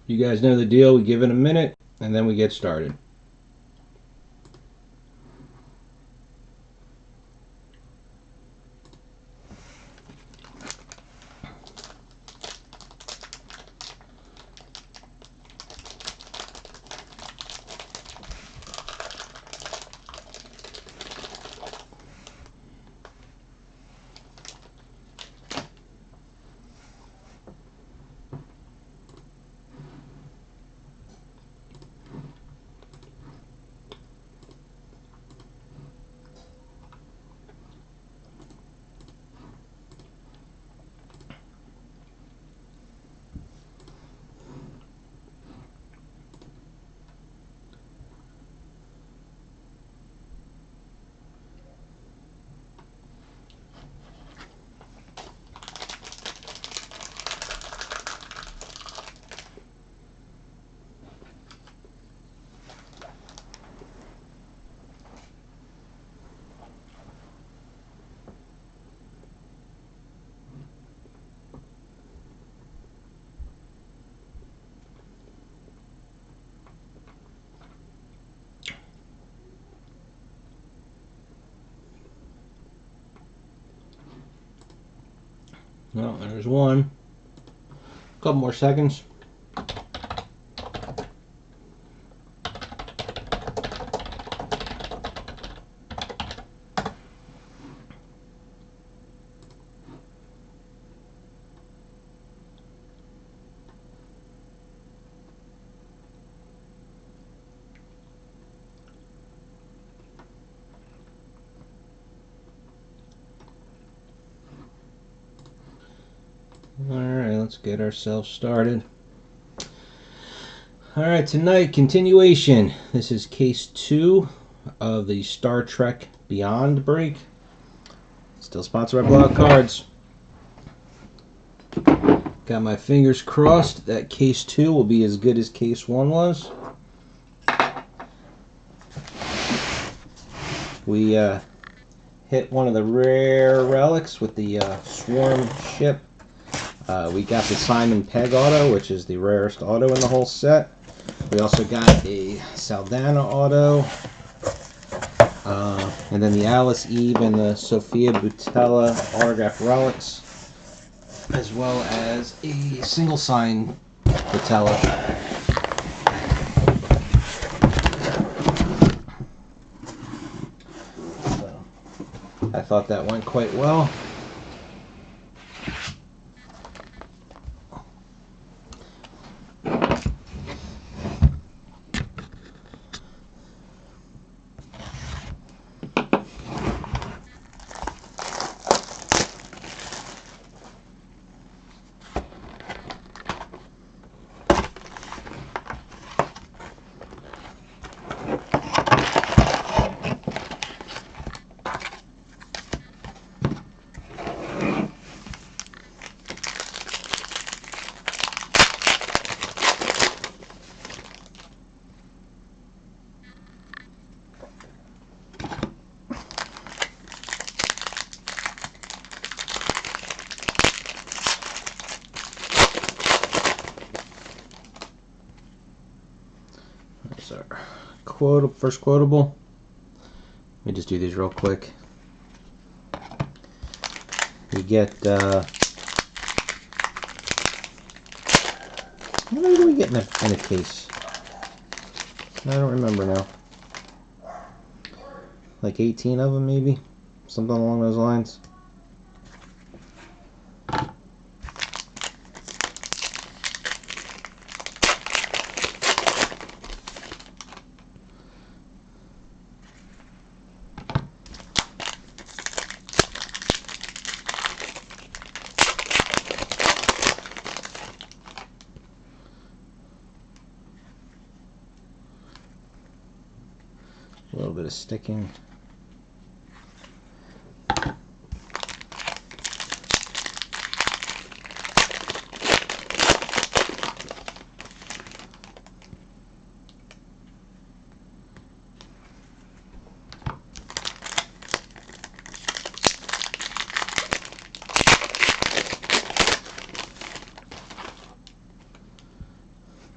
You guys know the deal. We give it a minute and then we get started. Well, there's one. A couple more seconds. Alright, let's get ourselves started. Alright, tonight, continuation. This is case 2 of the Star Trek Beyond break. Still sponsored by Blowout Cards. Got my fingers crossed that case 2 will be as good as case 1 was. We hit one of the rare relics with the Swarm ship. We got the Simon Pegg auto, which is the rarest auto in the whole set. We also got a Saldana auto, and then the Alice Eve and the Sophia Boutella autograph relics, as well as a single sign Boutella. So, I thought that went quite well. There's our first quotable. Let me just do these real quick. You get, how many do we get in a case? I don't remember now. Like 18 of them, maybe? Something along those lines. A little bit of sticking.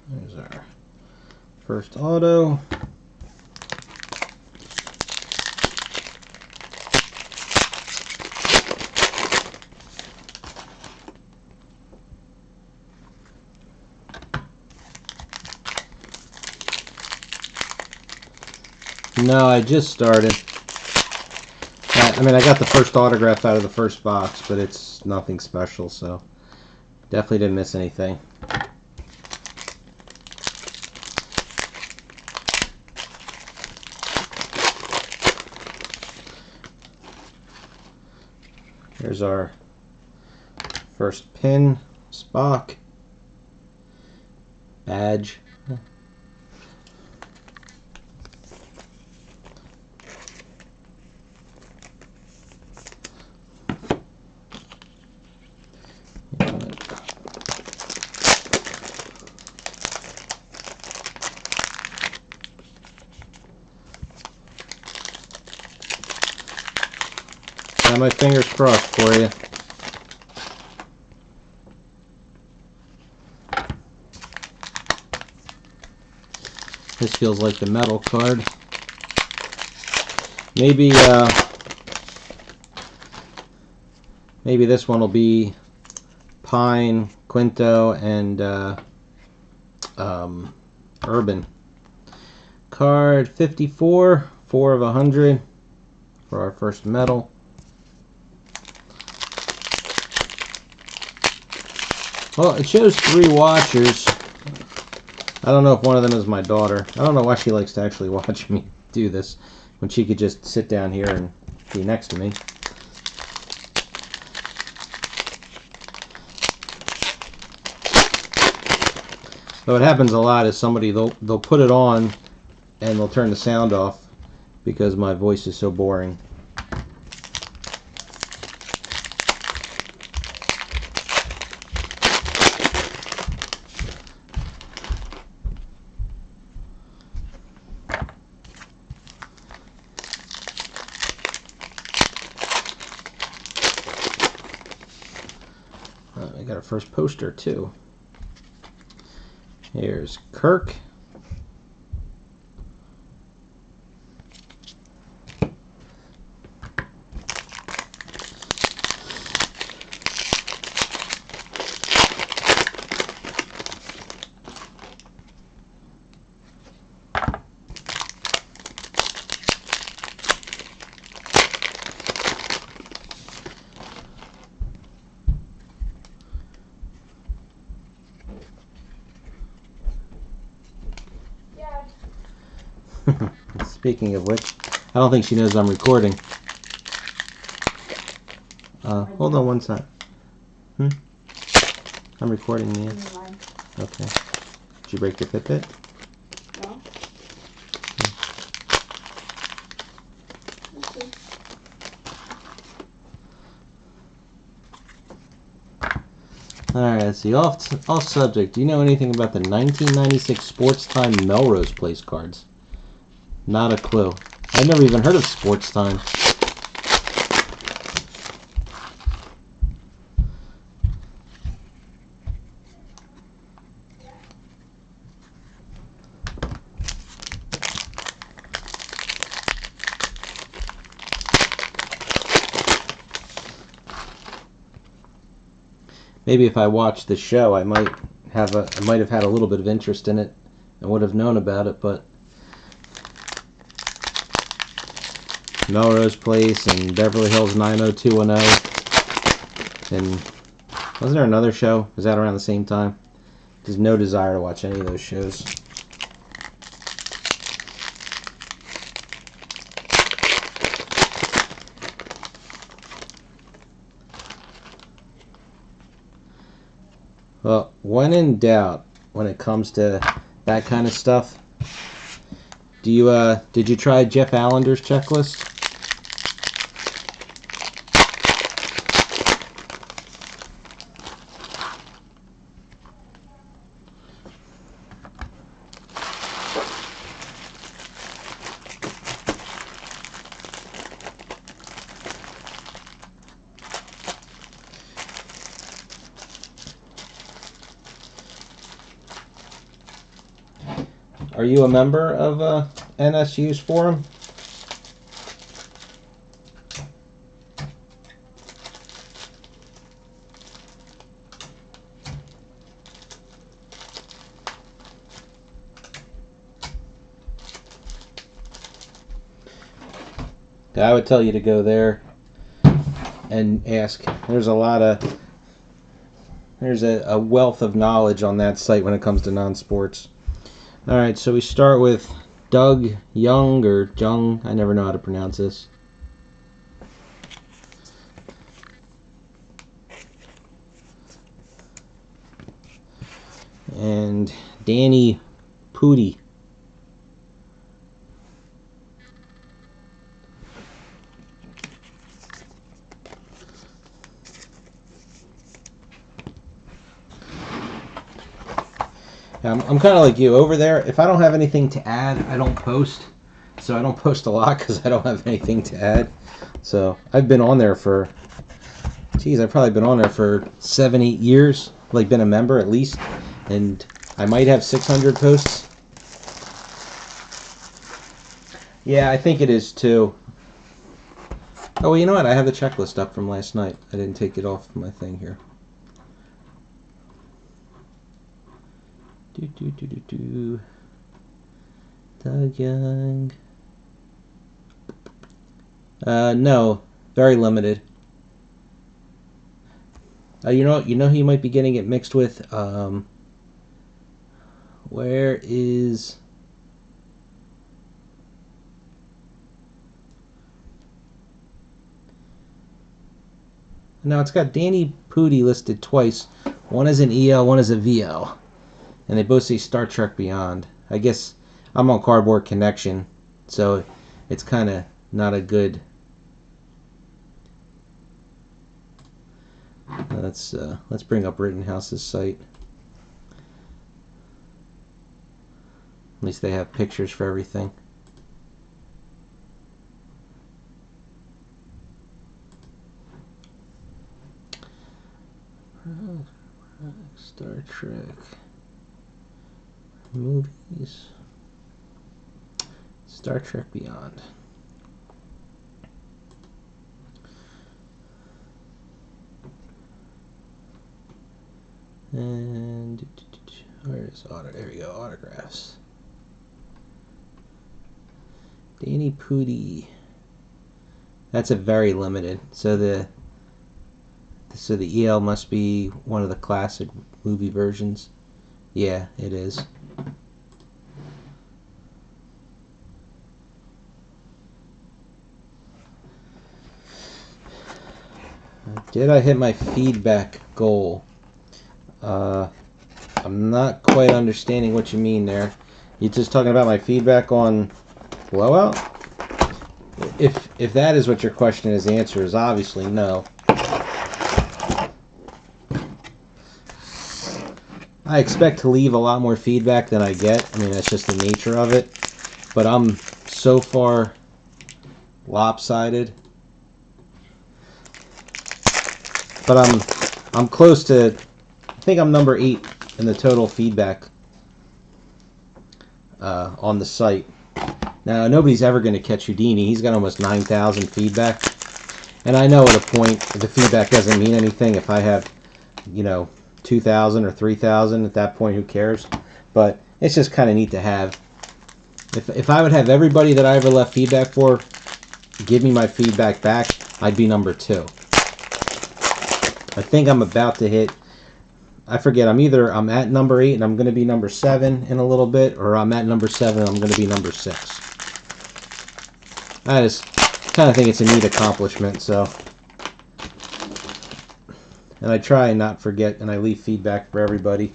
There's our first auto. No, I just started. I mean, I got the first autograph out of the first box, but it's nothing special, so definitely didn't miss anything. Here's our first pin, Spock, badge. Got my fingers crossed for you. This feels like the metal card. Maybe maybe this one will be Pine, Quinto, and Urban. Card 54, 4 of 100 for our first metal. Well, it shows 3 watchers. I don't know if one of them is my daughter. I don't know why she likes to actually watch me do this when she could just sit down here and be next to me. So what happens a lot is they'll put it on and they'll turn the sound off because my voice is so boring. I got our first poster too. Here's Kirk. Speaking of which, I don't think she knows I'm recording. Hold on one sec. I'm recording, Mia. Okay. Did you break your Fitbit? No. Alright, let's see. Off subject. Do you know anything about the 1996 Sports Time Melrose Place cards? Not a clue. I've never even heard of Sports Time. Maybe if I watched the show, I might have had a little bit of interest in it and would have known about it, but Melrose Place and Beverly Hills 90210, and wasn't there another show? Was that around the same time? There's no desire to watch any of those shows. Well, when in doubt, when it comes to that kind of stuff, did you try Jeff Allender's checklist? Are you a member of NSU's forum? I would tell you to go there and ask. There's a wealth of knowledge on that site when it comes to non-sports. All right, so we start with Doug Young or Jung. I never know how to pronounce this. And Danny Pooty. I'm kind of like you over there. If I don't have anything to add, I don't post. So I don't post a lot because I don't have anything to add. So I've been on there for, I've probably been on there for 7-8 years. Like been a member at least. And I might have 600 posts. Yeah, I think it is too. Oh, well, you know what? I have the checklist up from last night. I didn't take it off my thing here. Doug Young. No, very limited. You know who you might be getting it mixed with. Where is? No, it's got Danny Pooty listed twice. One is an EL, one is a VL. And they both say Star Trek Beyond. I guess I'm on Cardboard Connection, so it's kind of not a good. Let's bring up Rittenhouse's site. At least they have pictures for everything. Star Trek movies. Star Trek Beyond. And where is there we go, autographs. Danny Pooty. That's a very limited. So the EL must be one of the classic movie versions. Yeah, it is. Did I hit my feedback goal? I'm not quite understanding what you mean there. You just talking about my feedback on Blowout? If that is what your question is, the answer is obviously no. I expect to leave a lot more feedback than I get. I mean, that's just the nature of it. But I'm so far lopsided. But I'm close to, I think I'm number 8 in the total feedback on the site. Now, nobody's ever going to catch Houdini. He's got almost 9,000 feedback. And I know at a point the feedback doesn't mean anything. If I have, 2,000 or 3,000, at that point, who cares? But it's just kind of neat to have. If I would have everybody that I ever left feedback for give me my feedback back, I'd be number 2. I think I'm about to hit, I forget, I'm at number 8 and I'm going to be number 7 in a little bit, or I'm at number 7 and I'm going to be number 6. I just kind of think it's a neat accomplishment, so. And I try and not forget, and I leave feedback for everybody.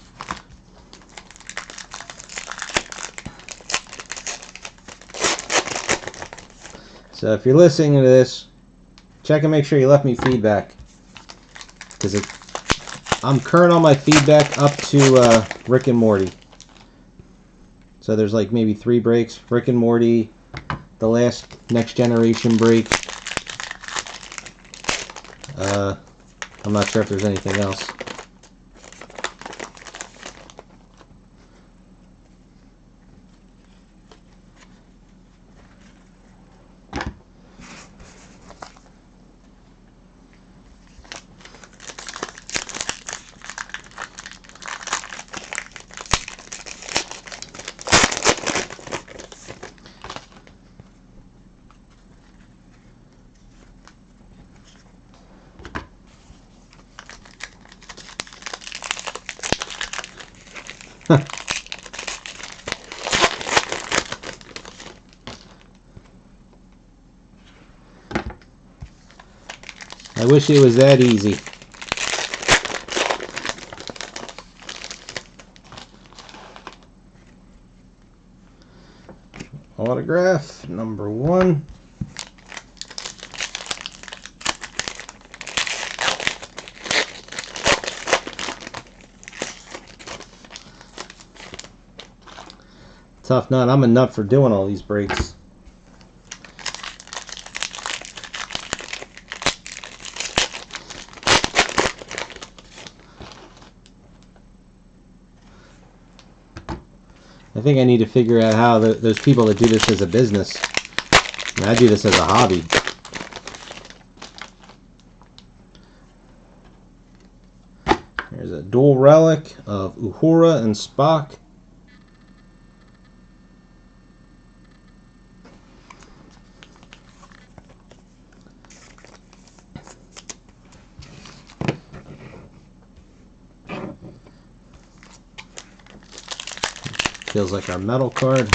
So if you're listening to this, check and make sure you left me feedback. Because I'm current on my feedback up to Rick and Morty. So there's like maybe 3 breaks. Rick and Morty, the last Next Generation break. I'm not sure if there's anything else. I wish it was that easy. Autograph number 1. Tough nut. I'm a nut for doing all these breaks. I think I need to figure out how those people that do this as a business. I mean, I do this as a hobby. There's a dual relic of Uhura and Spock. Feels like our metal card.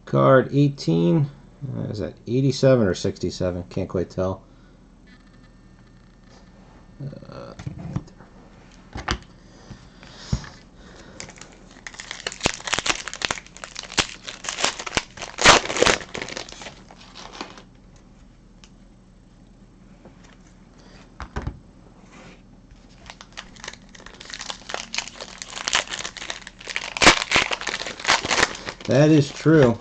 Card 18. Is that 87 or 67? Can't quite tell. That is true.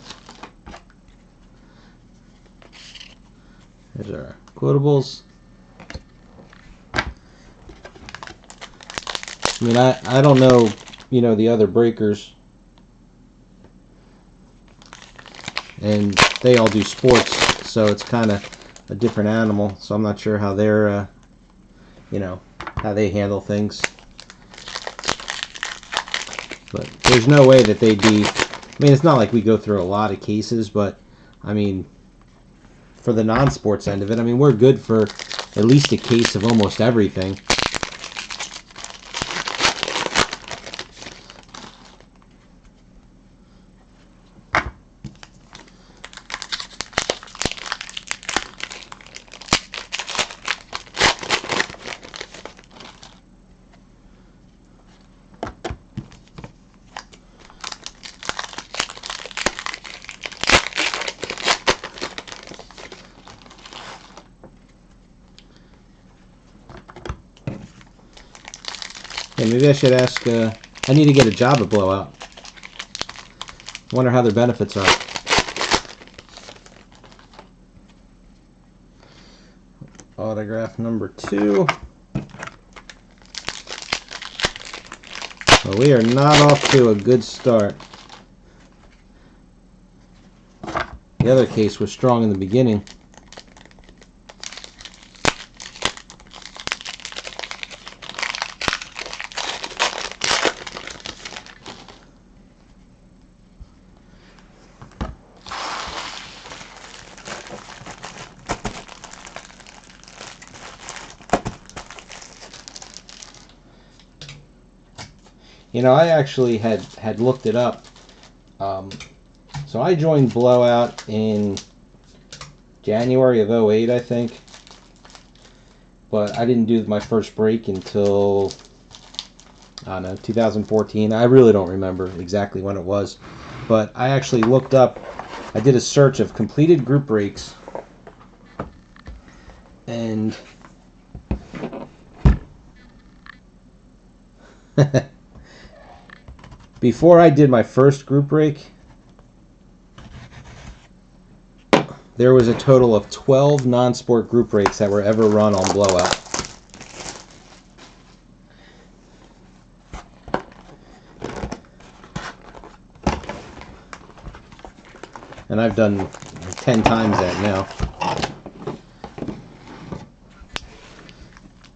There's our quotables. I mean, I don't know, you know, the other breakers. And they all do sports, so it's kind of a different animal. So I'm not sure how they're, you know, how they handle things. But there's no way that they'd be... I mean, it's not like we go through a lot of cases, but, I mean, for the non-sports end of it, I mean, we're good for at least a case of almost everything. Hey, maybe I should ask, I need to get a job at Blowout. Wonder how their benefits are. Autograph number 2. Well, we are not off to a good start. The other case was strong in the beginning. You know, I actually had looked it up. So I joined Blowout in January of 08, I think. But I didn't do my first break until, I don't know, 2014. I really don't remember exactly when it was. But I actually looked up, I did a search of completed group breaks. And before I did my first group break, there was a total of 12 non-sport group breaks that were ever run on Blowout. And I've done 10 times that now.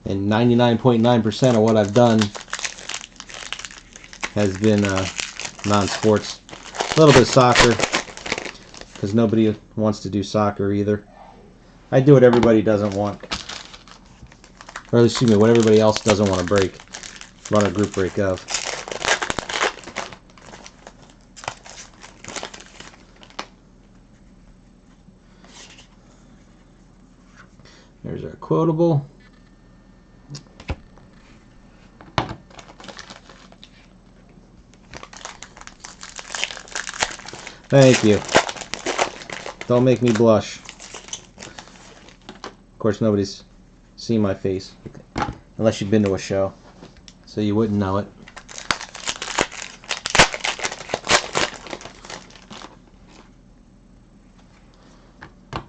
And 99.9% of what I've done has been non-sports. A little bit of soccer, because nobody wants to do soccer either. I do what everybody doesn't want. Or excuse me, what everybody else doesn't want to break. Run a group break of. There's our quotable. Thank you. Don't make me blush. Of course, nobody's seen my face. Unless you've been to a show. So you wouldn't know it.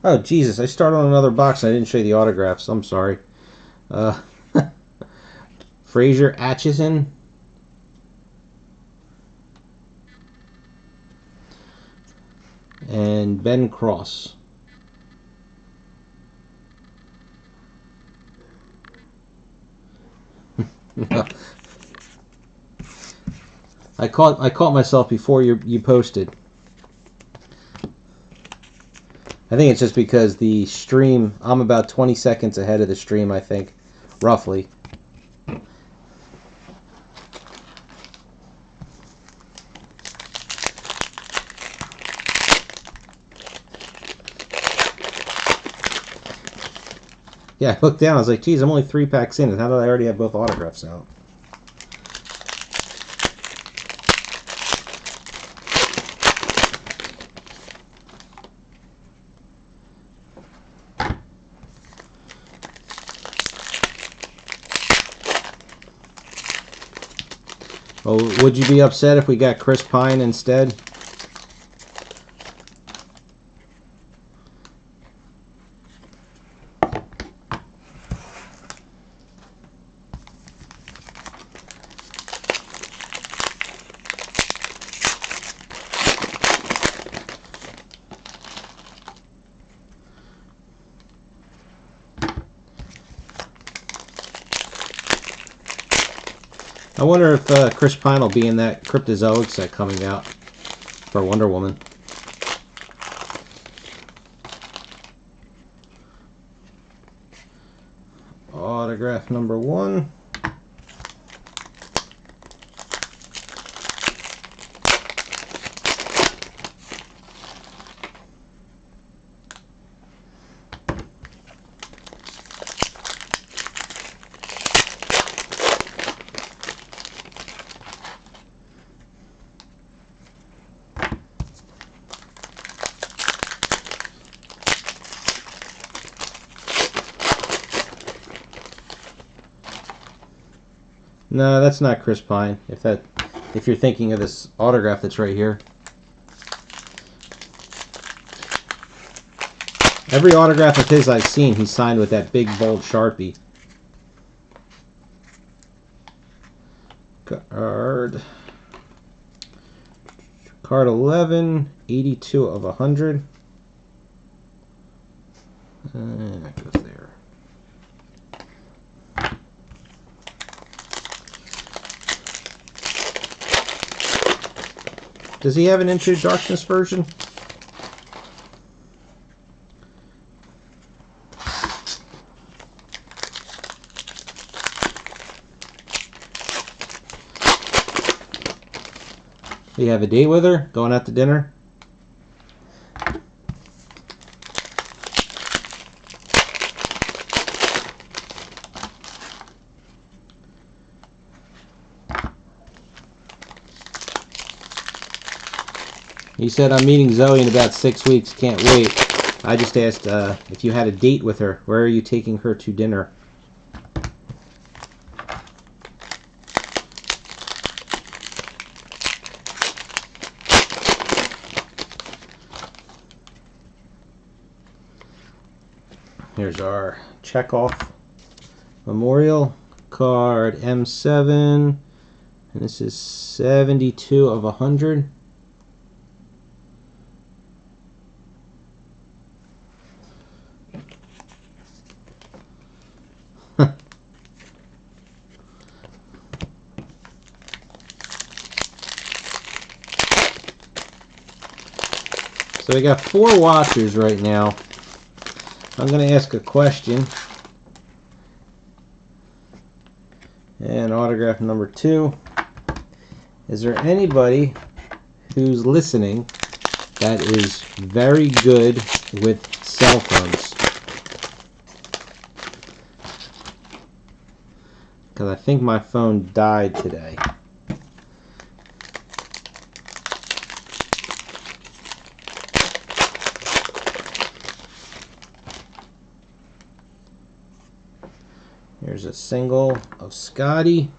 Oh, Jesus. I started on another box and I didn't show you the autographs. I'm sorry. Fraser Atchison. And Ben Cross. I caught myself before you posted. I think it's just because the stream, I'm about 20 seconds ahead of the stream, I think, roughly. Yeah, I looked down. I was like, geez, I'm only 3 packs in. How did I already have both autographs out? Oh, would you be upset if we got Chris Pine instead? I wonder if Chris Pine will be in that Cryptozoic set coming out for Wonder Woman. Autograph number 1. No, that's not Chris Pine. If you're thinking of this autograph that's right here. Every autograph of his I've seen, he's signed with that big bold Sharpie. Card 11, 82 of 100. And that goes there. Does he have an Into Darkness version? Do you have a date with her? Going out to dinner? He said, I'm meeting Zoe in about 6 weeks. Can't wait. I just asked if you had a date with her. Where are you taking her to dinner? Here's our Chekhov Memorial card M7. And this is 72 of 100. So we got 4 watchers right now. I'm going to ask a question. And autograph number 2. Is there anybody who's listening that is very good with cell phones? Because I think my phone died today. Here's a single of Scotty.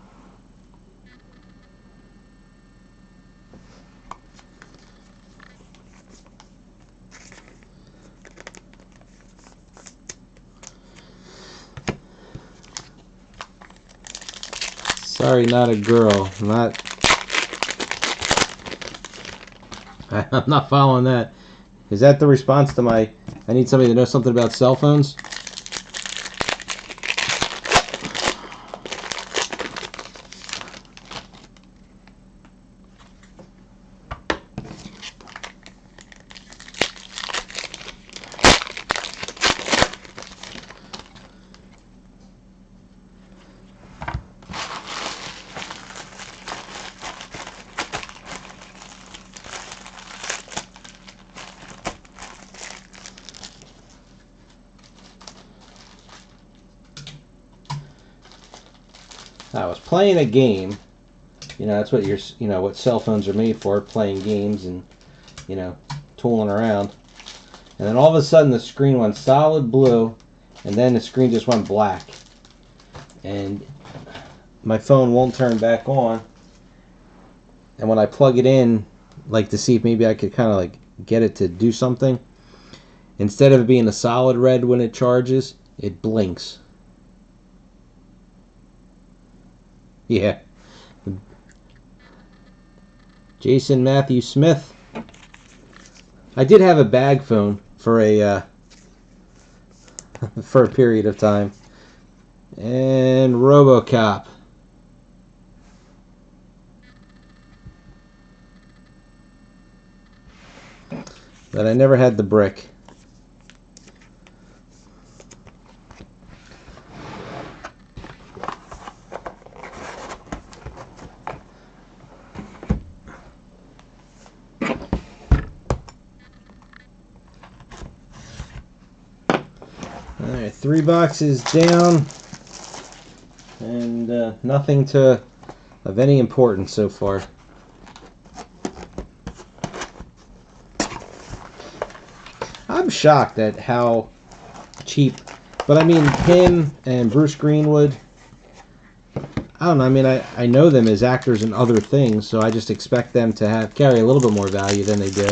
Sorry, not a girl. I'm not following that. Is that the response to my, I need somebody to know something about cell phones? I was playing a game. You know, that's what what cell phones are made for, playing games and, tooling around. And then all of a sudden the screen went solid blue, and then the screen just went black. And my phone won't turn back on. And when I plug it in, like to see if maybe I could kind of like get it to do something, instead of it being a solid red when it charges, it blinks. Yeah. Jason Matthew Smith. I did have a bag phone for a for a period of time. And RoboCop. But I never had the brick. Alright, 3 boxes down, and nothing of any importance so far. I'm shocked at how cheap, but I mean him and Bruce Greenwood, I don't know, I mean I know them as actors in other things, so I just expect them to carry a little bit more value than they do.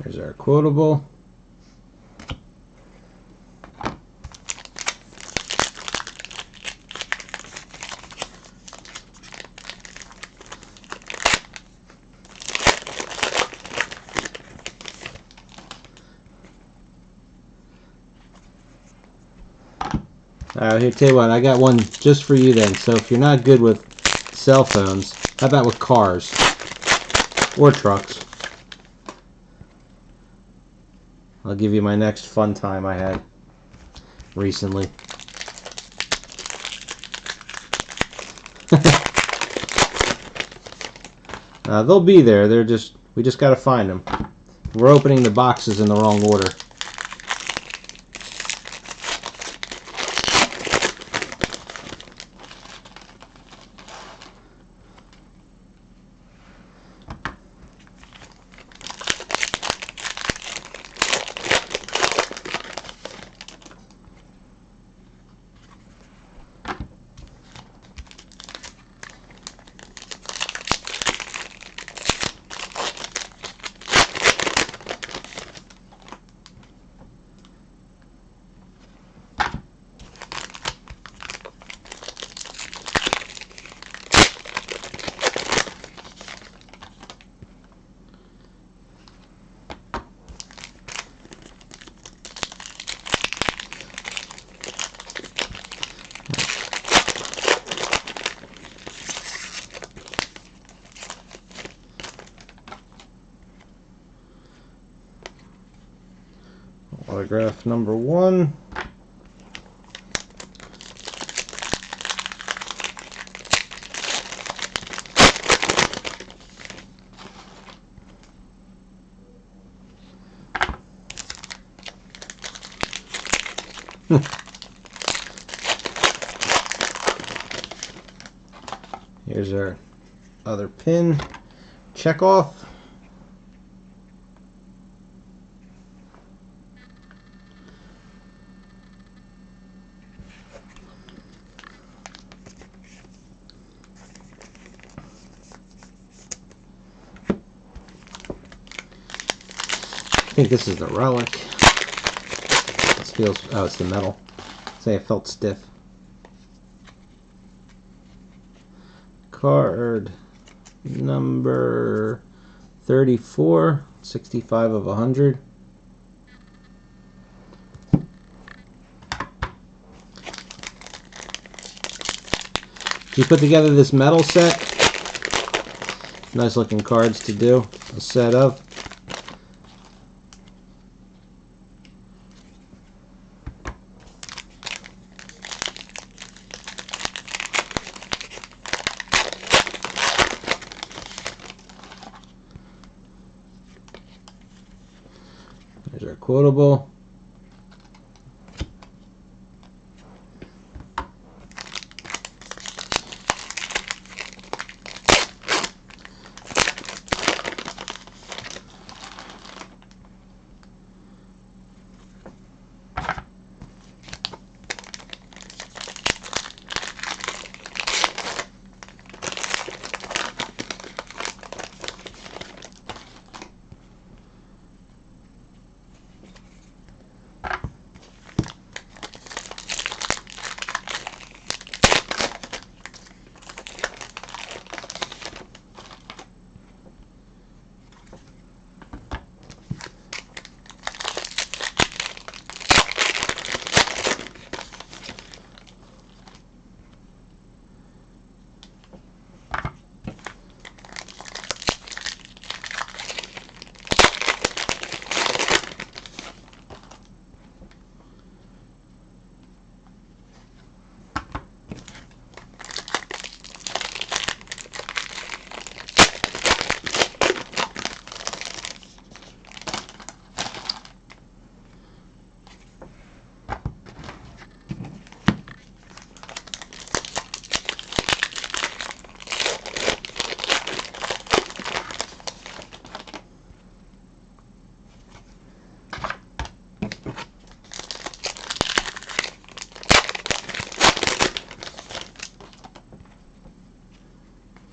There's our quotable. Alright, here, tell you what, I got one just for you then. So if you're not good with cell phones, how about with cars? Or trucks? I'll give you my next fun time I had recently. They'll be there. We just got to find them. We're opening the boxes in the wrong order. Autograph number 1. Here's our other pin. Check off. I think this is the relic. This feels, oh, it's the metal. Say it felt stiff. Card number 34, 65 of 100. You put together this metal set. Nice looking cards to do a set of. There's our quotable.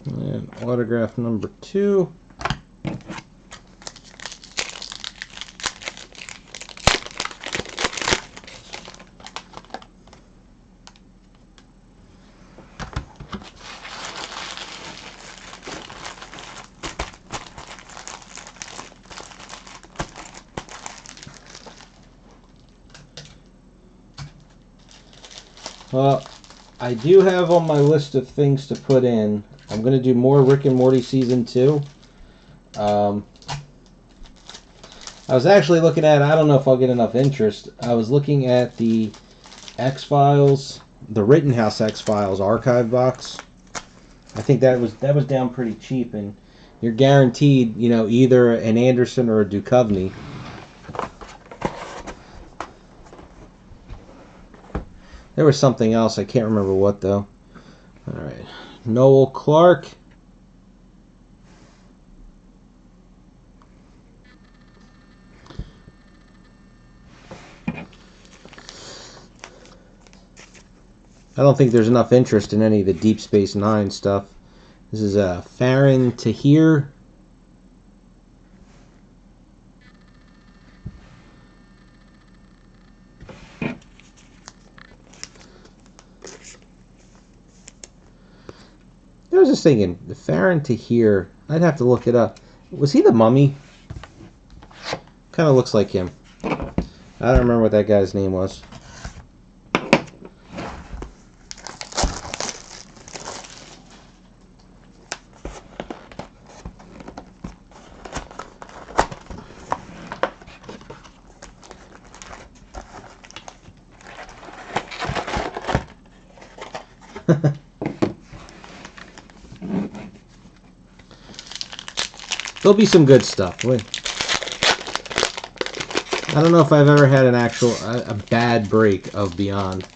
And autograph number 2. Well, I do have on my list of things to put in. I'm going to do more Rick and Morty Season 2. I was actually looking at, I don't know if I'll get enough interest, I was looking at the X-Files, the Rittenhouse X-Files archive box. I think that was down pretty cheap, and you're guaranteed, you know, either an Anderson or a Duchovny. There was something else, I can't remember what though. Alright. Noel Clark. I don't think there's enough interest in any of the Deep Space Nine stuff. This is Farron Tahir. I was just thinking, the Farron Tahir, I'd have to look it up. Was he the Mummy? Kind of looks like him. I don't remember what that guy's name was. There'll be some good stuff. I don't know if I've ever had a bad break of Beyond.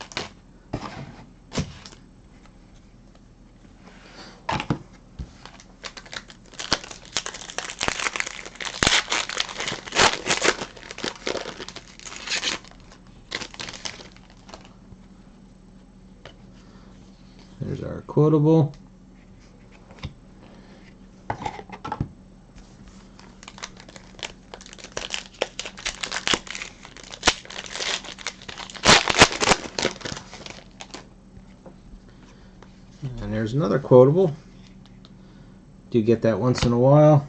There's our quotable. And there's another quotable. Do get that once in a while.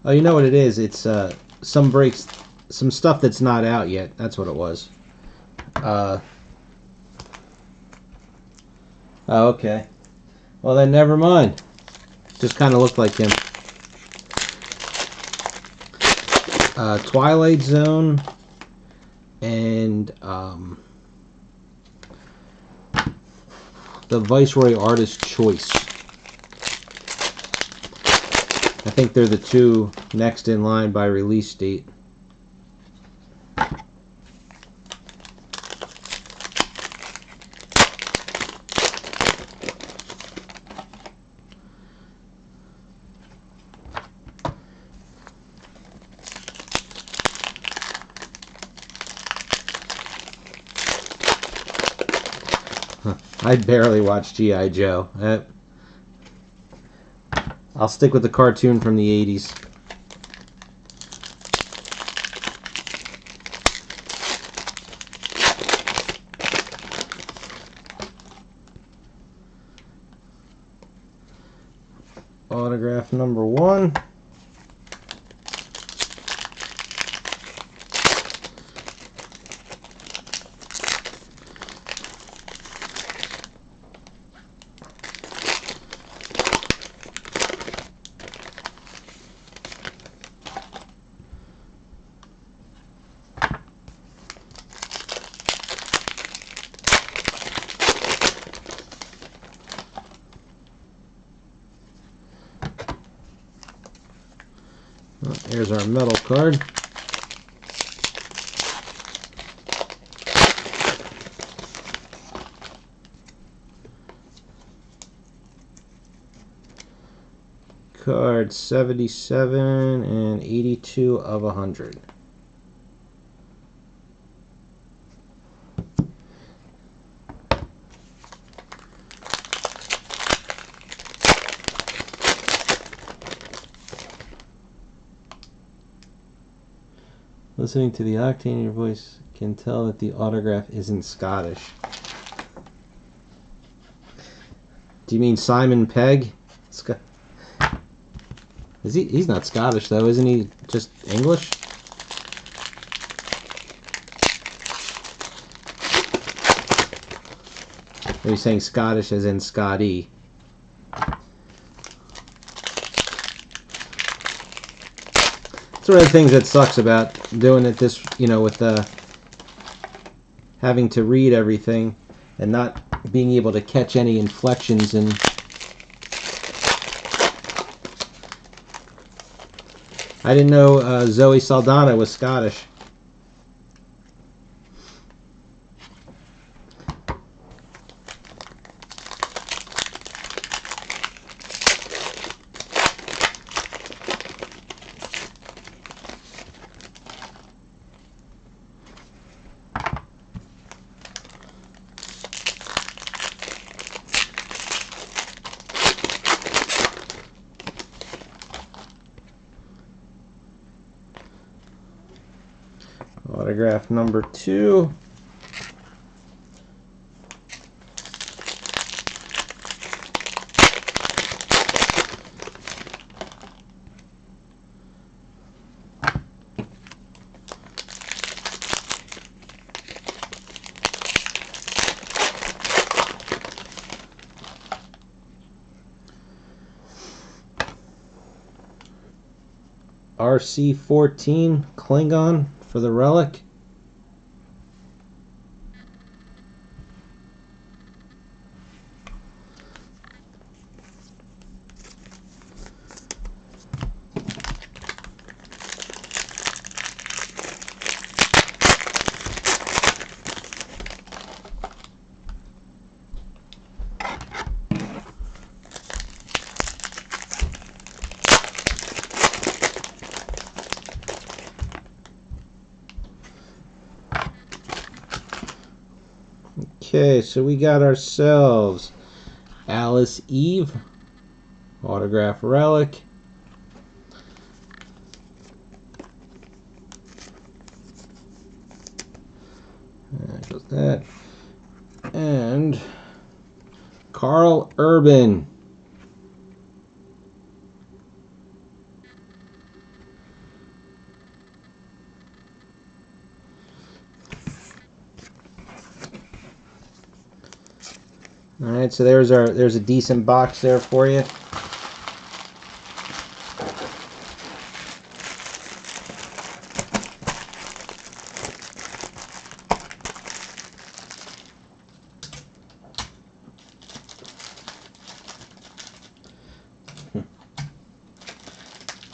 Oh, you know what it is? It's some breaks, some stuff that's not out yet. That's what it was. Oh, okay. Well, then never mind. Just kind of looked like him. Twilight Zone and the Viceroy Artist Choice. I think they're the two next in line by release date. I barely watch G.I. Joe. I'll stick with the cartoon from the 80s. Autograph number 1. Here's our metal card. Card 77 and 82 of 100. Listening to the octane in your voice can tell that the autograph isn't Scottish. Do you mean Simon Pegg? Is he? He's not Scottish though, isn't he? Just English? Are you saying Scottish as in Scotty? It's one of the things that sucks about doing it this, with having to read everything and not being able to catch any inflections. And I didn't know Zoe Saldana was Scottish. Autograph number 2. RC14 Klingon for the relic. Okay, so we got ourselves Alice Eve, autograph relic. There goes that. And Carl Urban. All right, so there's a decent box there for you.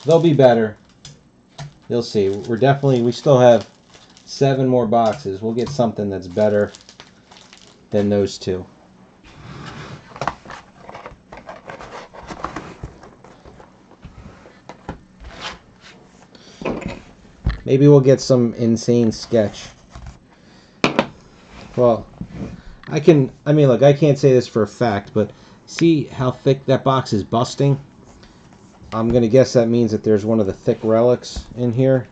They'll be better. You'll see. We still have 7 more boxes. We'll get something that's better than those 2. Maybe we'll get some insane sketch. Well, I mean, look, I can't say this for a fact, but see how thick that box is busting? I'm going to guess that means that there's one of the thick relics in here.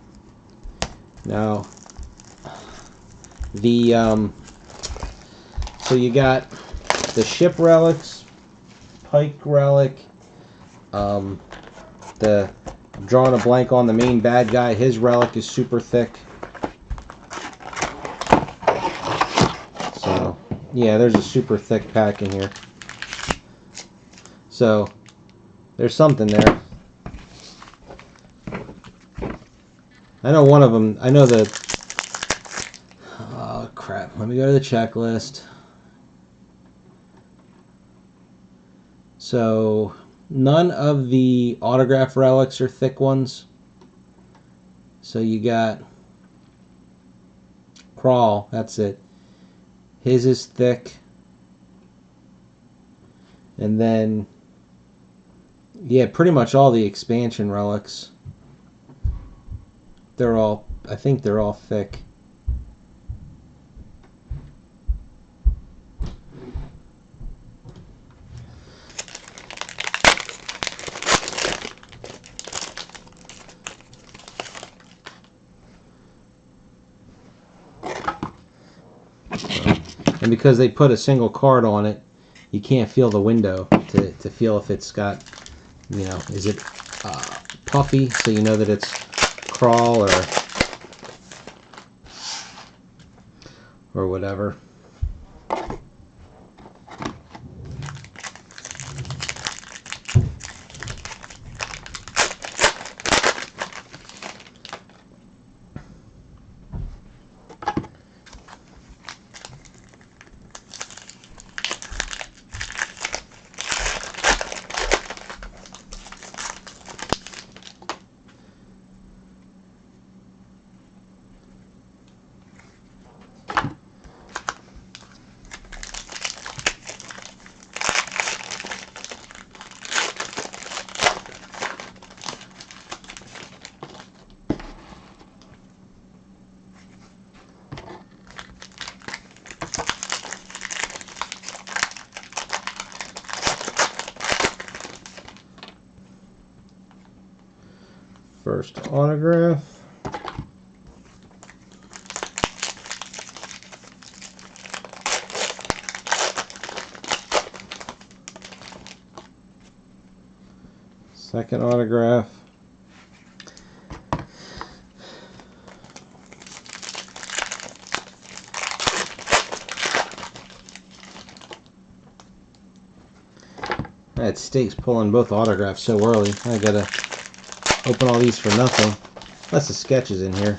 Now, so you got the ship relics, Pike relic, I'm drawing a blank on the main bad guy. His relic is super thick. So, yeah, there's a super thick pack in here. So, there's something there. I know one of them, I know the... Oh, crap. Let me go to the checklist. So, none of the autograph relics are thick ones. So you got Crawl, that's it. His is thick. And then, yeah, pretty much all the expansion relics. I think they're all thick. And because they put a single card on it, you can't feel the window to feel if it's got, you know, is it puffy, so you know that it's Crawl or whatever. First autograph. Second autograph. That stinks pulling both autographs so early. I gotta open all these for nothing. Unless the sketch is in here.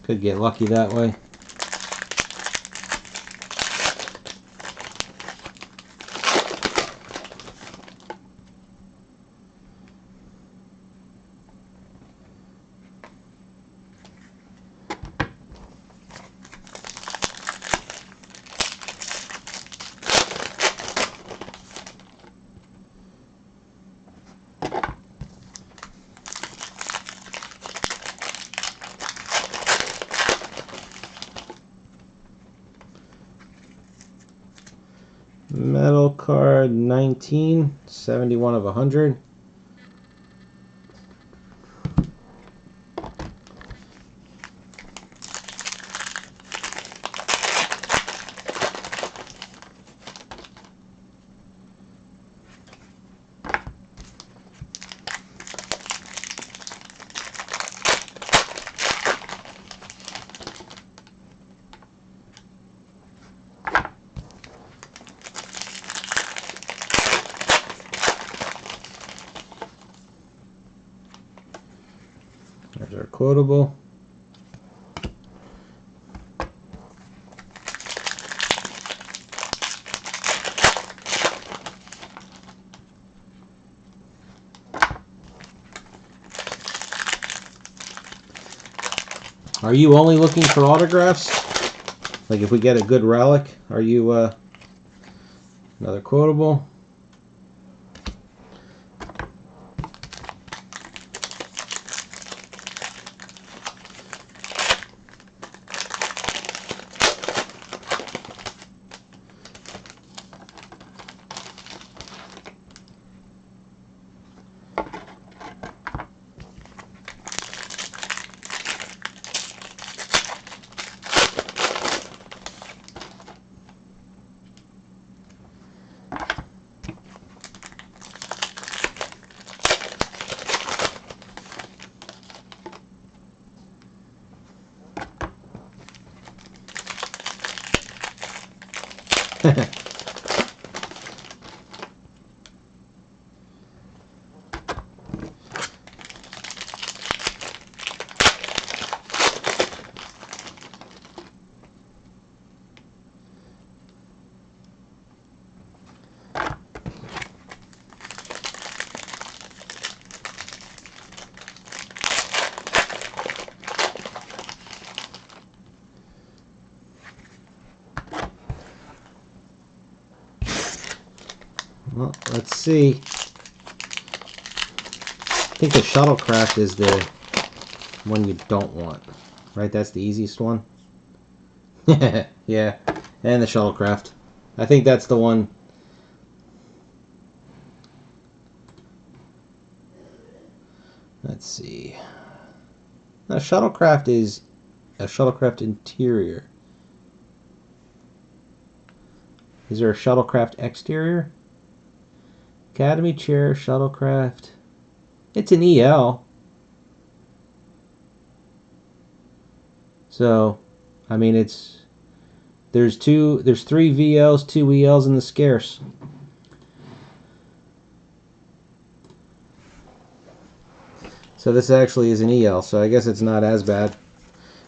Could get lucky that way. Metal card 19, 71 of 100. There's our quotable. Are you only looking for autographs? Like if we get a good relic, are you another quotable? Well, let's see. I think the shuttlecraft is the one you don't want, right? That's the easiest one. Yeah, and the shuttlecraft. I think that's the one. Let's see. Now, shuttlecraft is a shuttlecraft interior. Is there a shuttlecraft exterior? Academy chair, shuttlecraft. It's an EL. So, I mean, there's three VLs, 2 ELs, and the scarce. So this actually is an EL, so I guess it's not as bad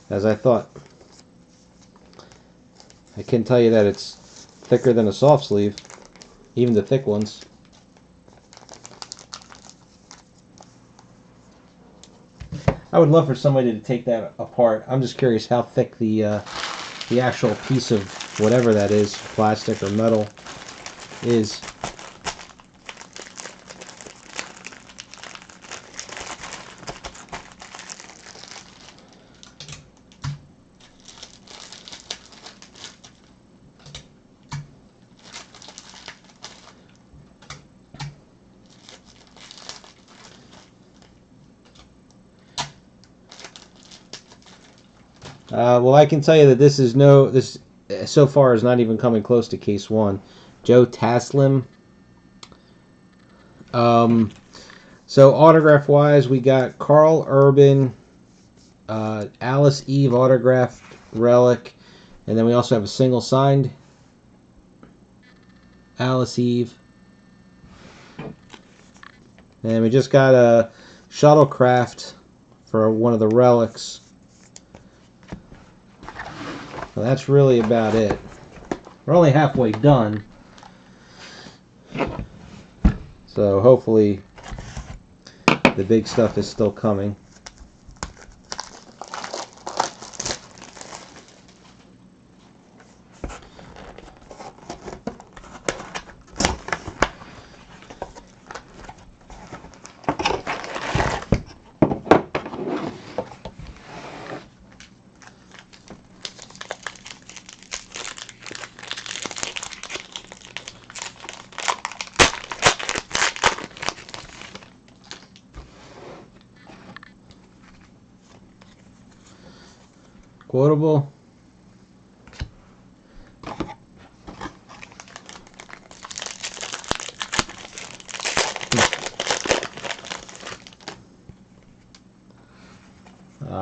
as I thought. I can tell you that it's thicker than a soft sleeve, even the thick ones. I would love for somebody to take that apart. I'm just curious how thick the actual piece of whatever that is, plastic or metal, is. Well, I can tell you that this so far is not even coming close to case 1. Joe Taslim. So autograph-wise, we got Carl Urban, Alice Eve autographed relic, and then we also have a single signed Alice Eve. And we just got a shuttlecraft for one of the relics. Well, that's really about it. We're only halfway done. So hopefully the big stuff is still coming. Quotable.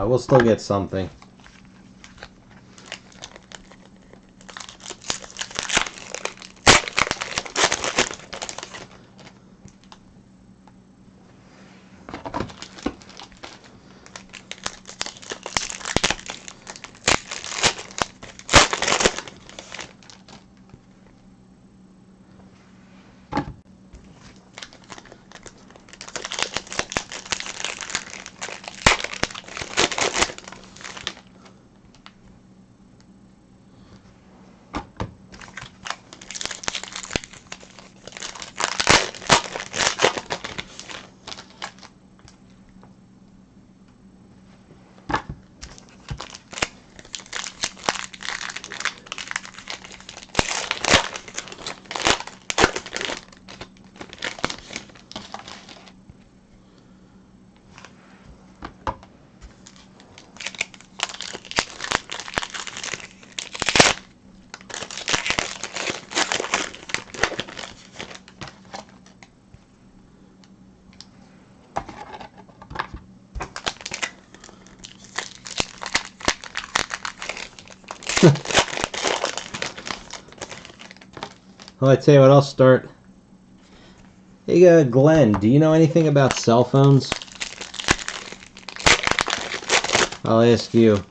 We'll still get something. Well, I tell you what, I'll start. Hey, Glenn, do you know anything about cell phones? I'll ask you.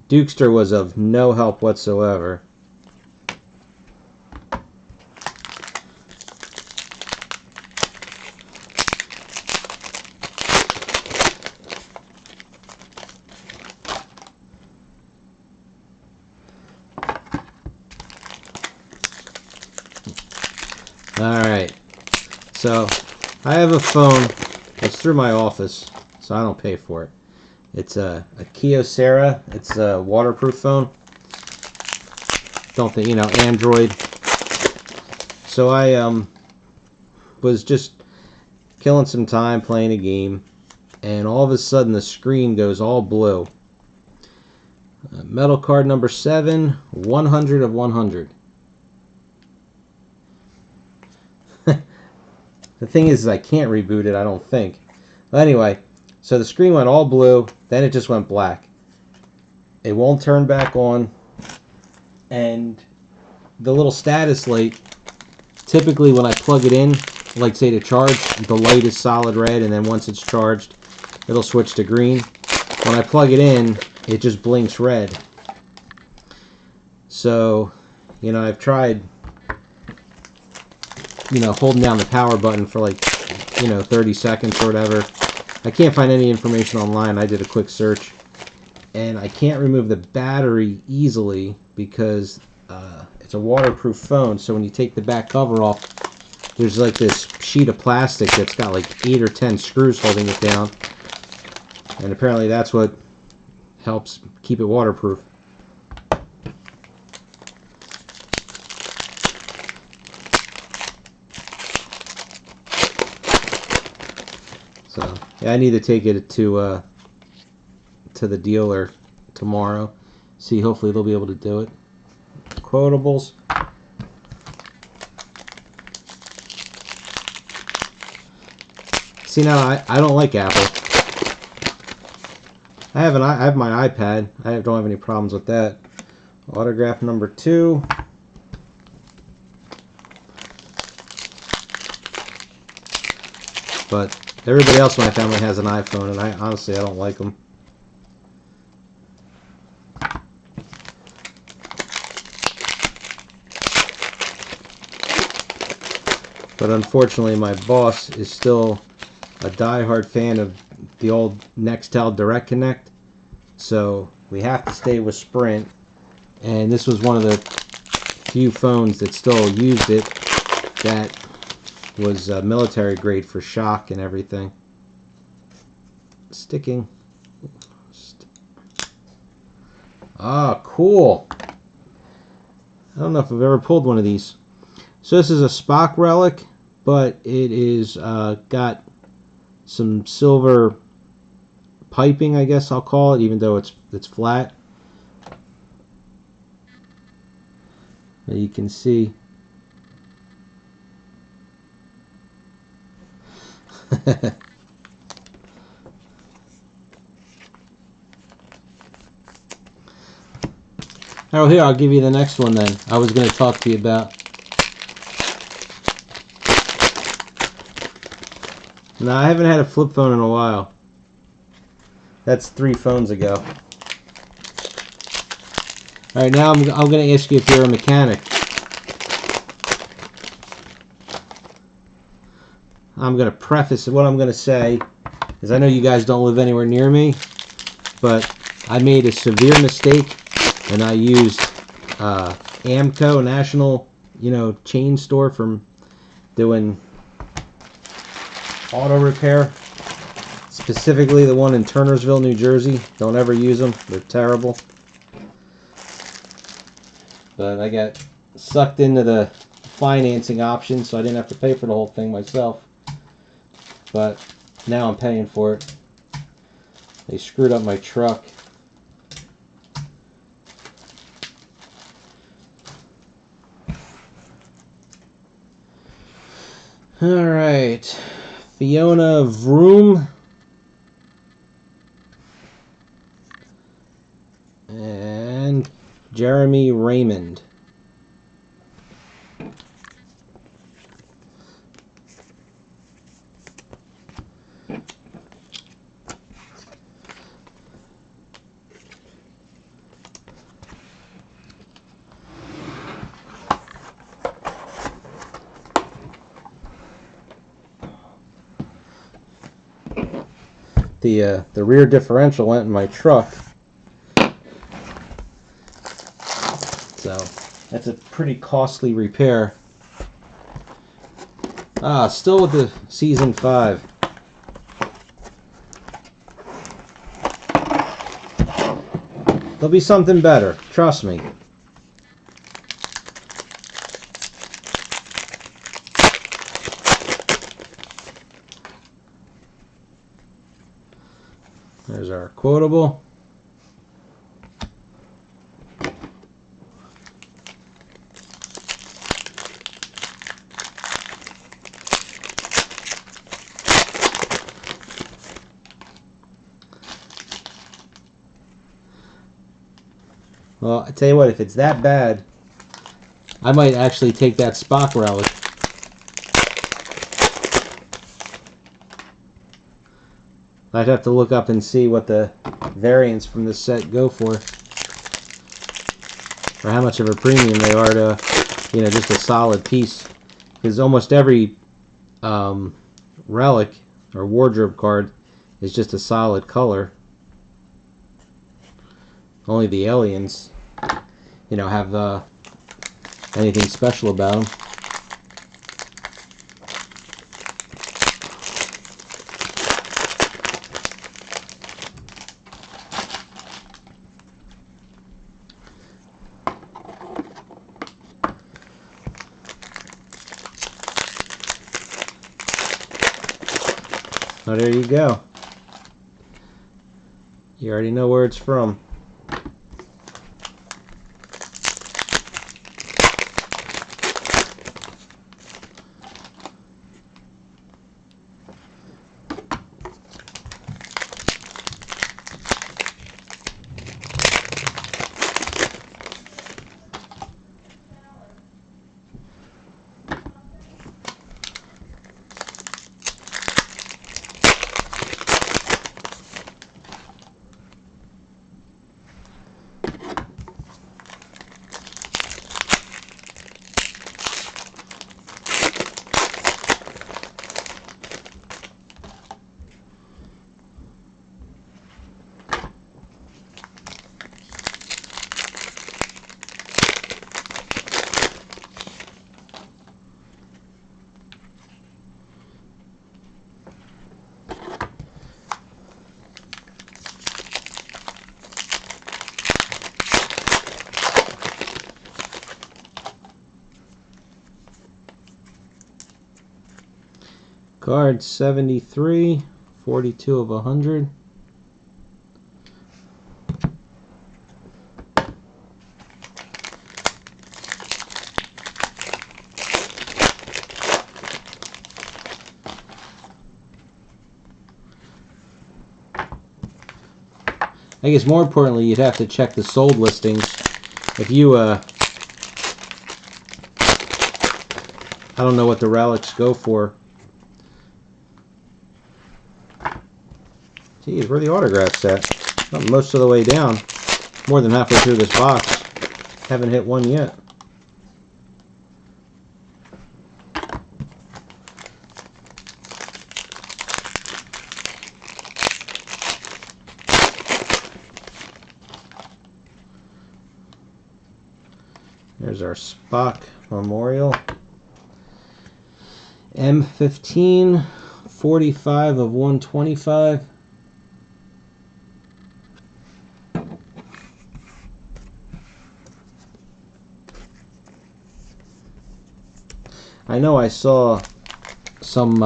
Dukester was of no help whatsoever. Alright, so I have a phone. It's through my office, so I don't pay for it. It's a Kyocera. It's a waterproof phone. Don't think, Android. So I was just killing some time playing a game, and all of a sudden the screen goes all blue. Metal card number 7, 100 of 100. The thing is I can't reboot it, I don't think. But anyway, so the screen went all blue, then it just went black. It won't turn back on, and the little status light, typically when I plug it in, like say to charge, the light is solid red, and then once it's charged, it'll switch to green. When I plug it in, it just blinks red. So, I've tried holding down the power button for like, 30 seconds or whatever. I can't find any information online. I did a quick search, and I can't remove the battery easily because it's a waterproof phone. So when you take the back cover off, there's like this sheet of plastic that's got like 8 or 10 screws holding it down, and apparently that's what helps keep it waterproof. So yeah, I need to take it to the dealer tomorrow, See, hopefully they'll be able to do it. Quotables. See, now I don't like Apple. I have my iPad. I don't have any problems with that. Autograph number 2. But everybody else in my family has an iPhone, and honestly I don't like them. But unfortunately, my boss is still a die-hard fan of the old Nextel Direct Connect, so we have to stay with Sprint. And this was one of the few phones that still used it, that was military grade for shock and everything. Sticking. Ah, cool. I don't know if I've ever pulled one of these. So this is a Spock relic, but it is got some silver piping, I guess I'll call it, even though it's flat. You can see. Oh, here, I'll give you the next one then. I was going to talk to you about. No, I haven't had a flip phone in a while. That's 3 phones ago. Alright, now I'm going to ask you if you're a mechanic. I'm going to preface what I'm going to say, is I know you guys don't live anywhere near me, but I made a severe mistake, and I used Amco, National, chain store, from doing auto repair, specifically the one in Turnersville, New Jersey. Don't ever use them, they're terrible. But I got sucked into the financing option, so I didn't have to pay for the whole thing myself. But now I'm paying for it. They screwed up my truck. Alright, Fiona Vroom and Jeremy Raymond. The rear differential went in my truck, so that's a pretty costly repair. Still with the season 5. There'll be something better, trust me. There's our quotable. Well, I tell you what, if it's that bad, I might actually take that Spock relic. I'd have to look up and see what the variants from this set go for, or how much of a premium they are to, just a solid piece. Because almost every relic or wardrobe card is just a solid color. Only the aliens, have anything special about them. Oh, there you go. You already know where it's from. Card 73, 42 of 100. I guess more importantly, you'd have to check the sold listings. If you, I don't know what the relics go for. Geez, where are the autographs at? Not most of the way down. More than halfway through this box. Haven't hit one yet. There's our Spock Memorial. M15, 45 of 125. I know I saw some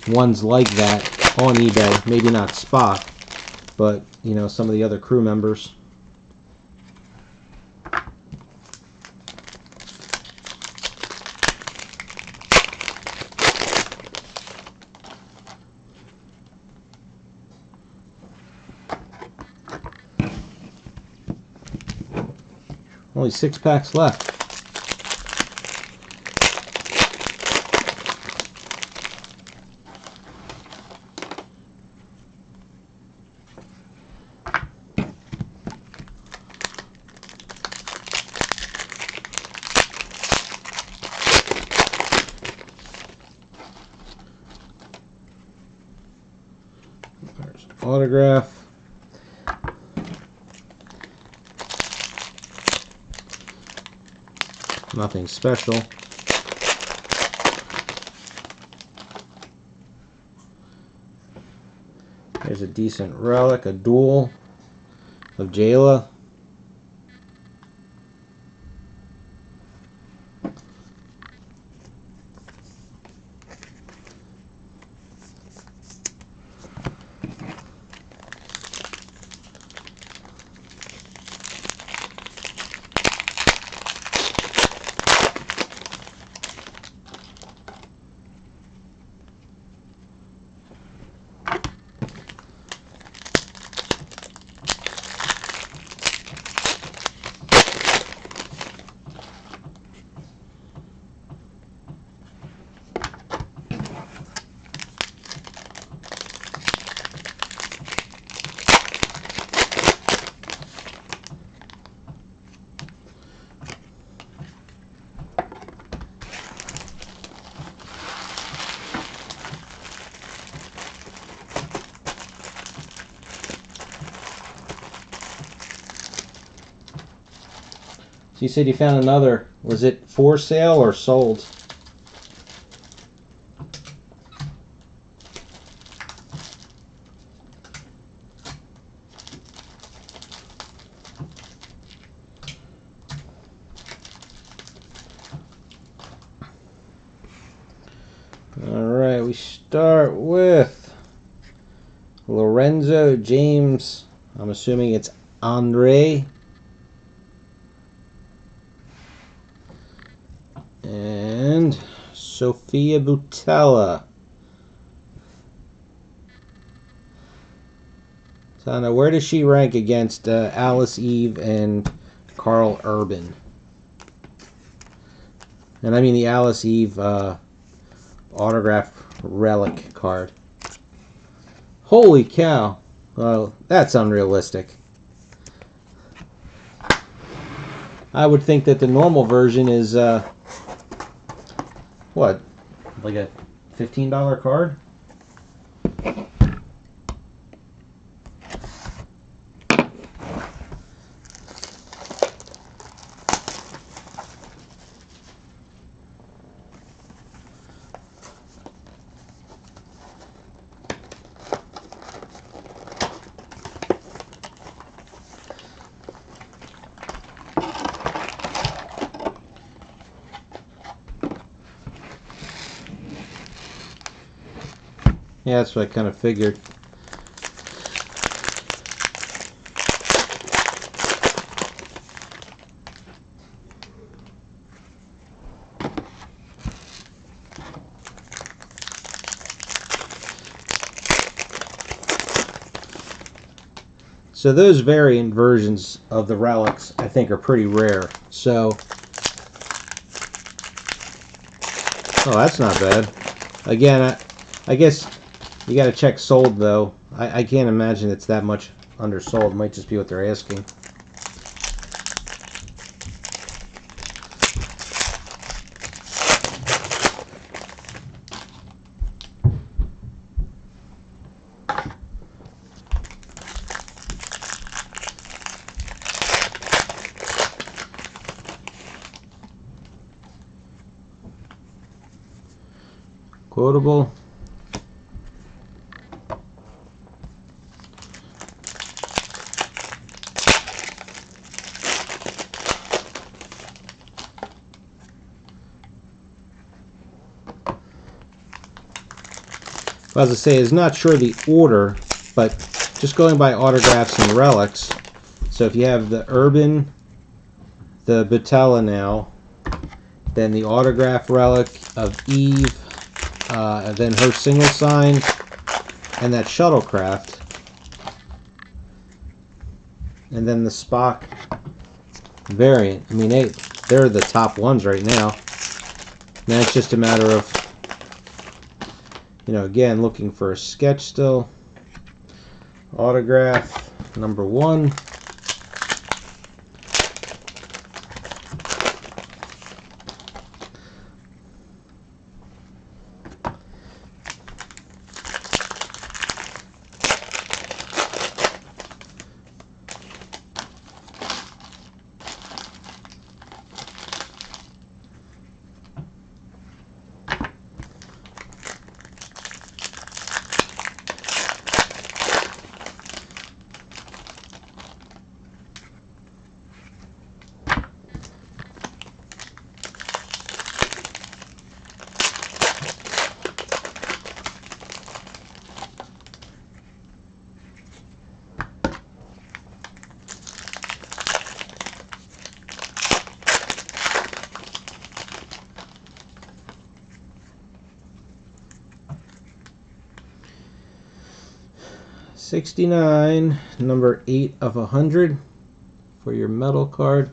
ones like that on eBay. Maybe not Spock, but you know, some of the other crew members. Only 6 packs left. There's an autograph. Nothing special. There's a decent relic, a duel of Jayla. So you said you found another. Was it for sale or sold? Alright, we start with Lorenzo James. I'm assuming it's Andre. And Sophia Boutella. So now, where does she rank against Alice Eve and Carl Urban? And I mean the Alice Eve autograph relic card. Holy cow. Well, that's unrealistic. I would think that the normal version is, what, like a $15 card? Yeah, that's what I kind of figured. So those variant versions of the relics, I think, are pretty rare. So, oh, that's not bad. Again, I guess you got to check sold though. I can't imagine it's that much undersold. It might just be what they're asking. Quotable. As I say, is not sure the order, but just going by autographs and relics. So if you have the Urban, the Batella now, then the autograph relic of Eve, then her single sign, and that Shuttlecraft, and then the Spock variant. I mean, they're the top ones right now. Now it's just a matter of, again, looking for a sketch still. Autograph number 1. $69, number 8 of 100 for your metal card.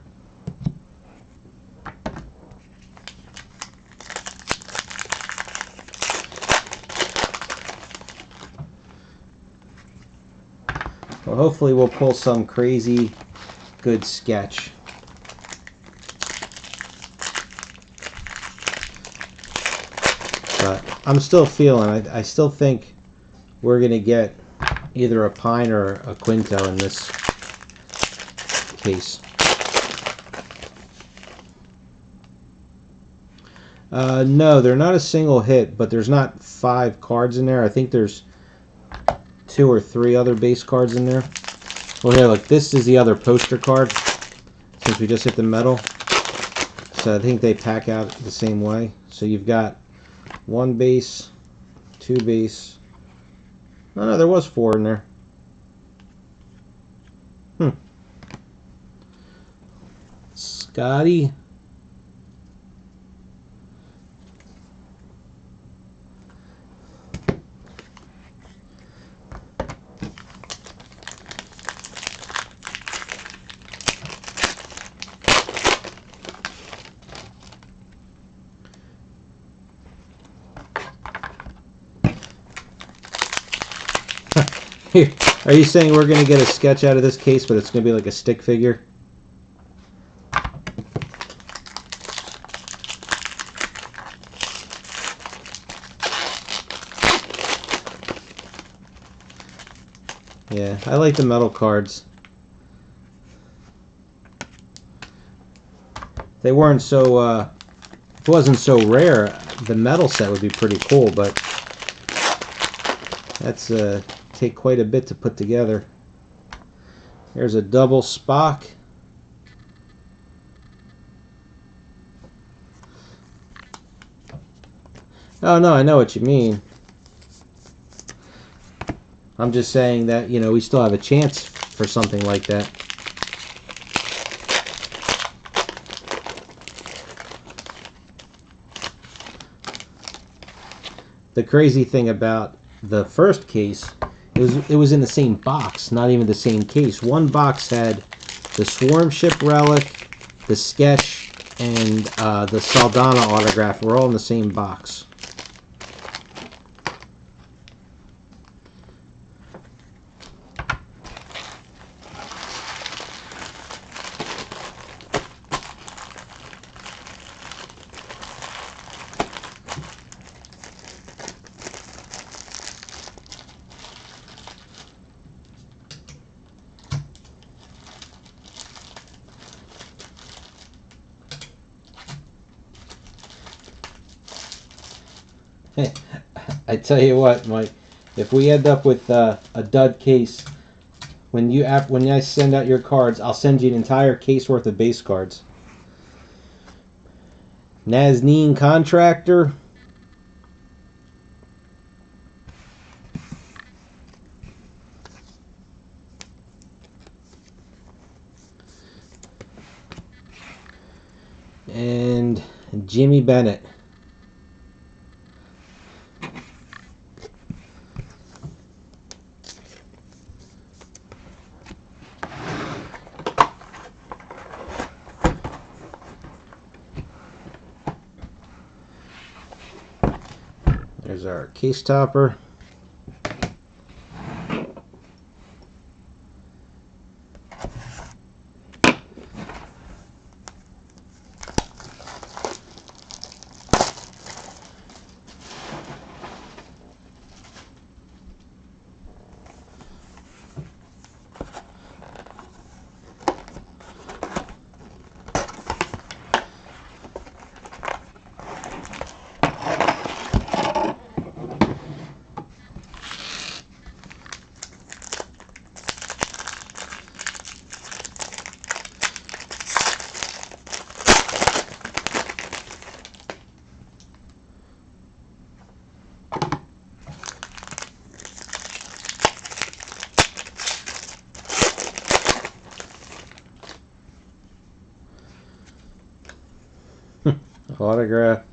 Well, hopefully we'll pull some crazy good sketch. But I'm still feeling, I still think we're going to get either a Pine or a Quinto in this case. No, they're not a single hit, but there's not 5 cards in there. I think there's 2 or 3 other base cards in there. Well, here, look, this is the other poster card, since we just hit the metal. So I think they pack out the same way. So you've got 1 base, 2 base. No, there was 4 in there. Scotty. Are you saying we're going to get a sketch out of this case, but it's going to be like a stick figure? Yeah, I like the metal cards. They weren't so, if it wasn't so rare, the metal set would be pretty cool, but that's take quite a bit to put together. There's a double Spock. Oh no, I know what you mean. I'm just saying that, you know, we still have a chance for something like that. The crazy thing about the first case, it was in the same box, not even the same case. One box had the Swarm Ship relic, the sketch, and the Saldana autograph were all in the same box. I tell you what, Mike, if we end up with a dud case, when I send out your cards, I'll send you an entire case worth of base cards. Nazneen Contractor. And Jimmy Bennett. There's our case topper. Autograph.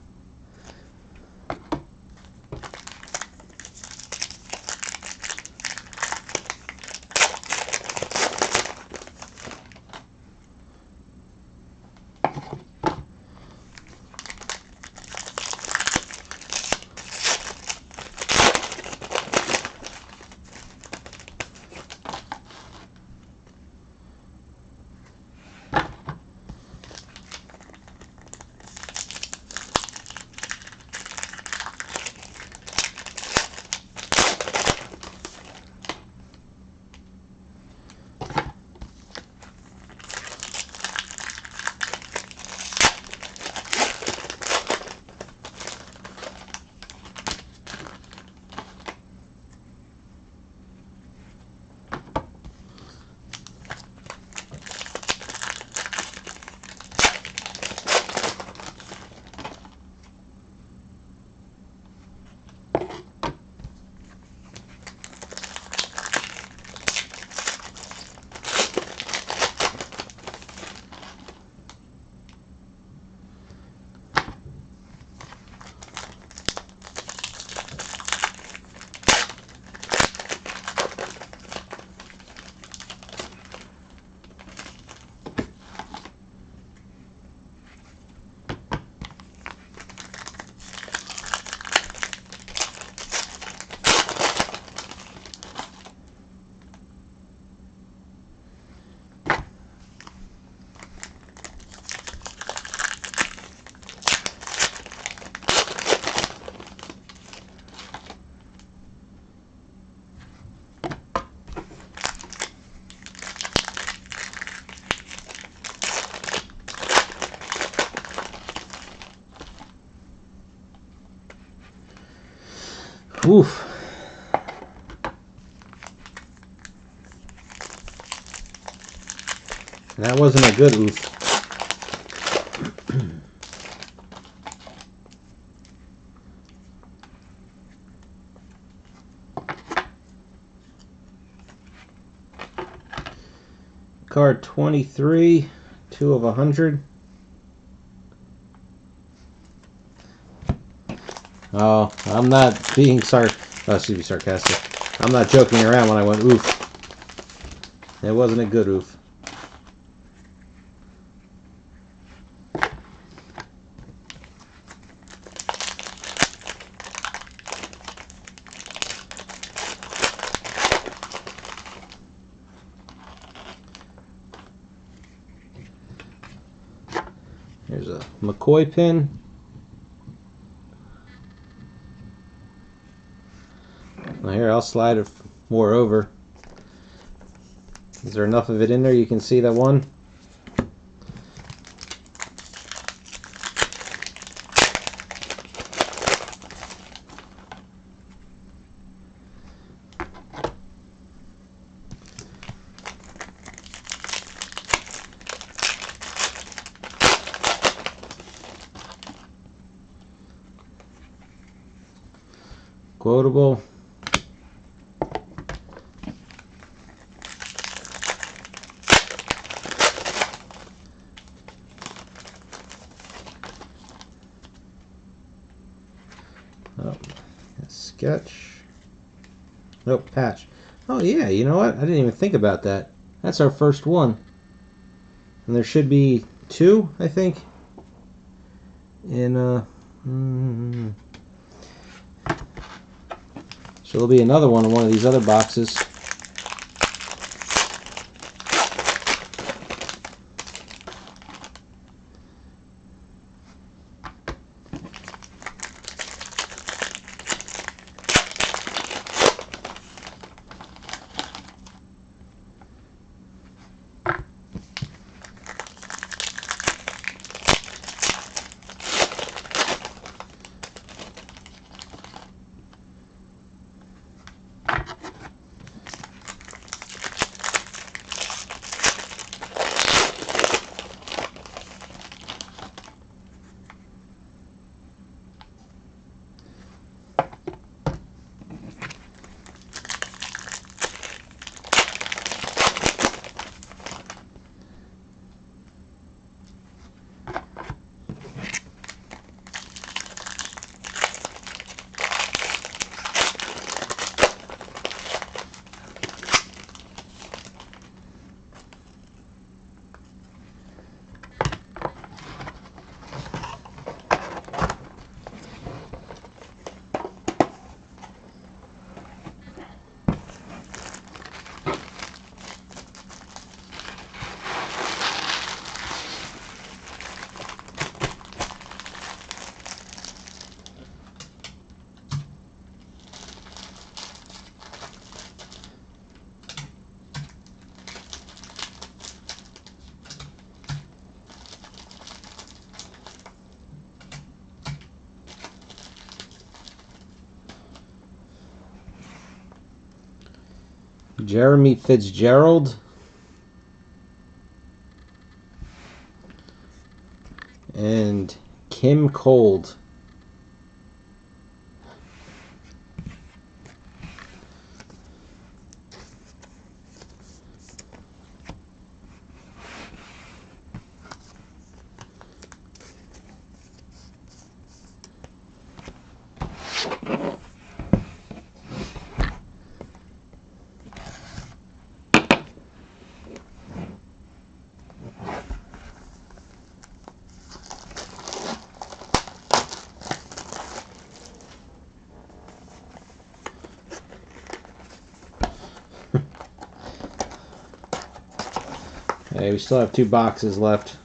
Oof. That wasn't a good oof. card 23, 2 of 100. Oh, I'm not being sarcastic. I'm not joking around when I went oof. It wasn't a good oof. Here's a McCoy pin. Now here, I'll slide it more over. Is there enough of it in there you can see that one? Quotable. Oh, sketch. Nope, patch. Oh yeah, you know what? I didn't even think about that. That's our first one. And there should be 2, I think. So there'll be another one in one of these other boxes. Jeremy Fitzgerald and Kim Cold. Hey, we still have 2 boxes left.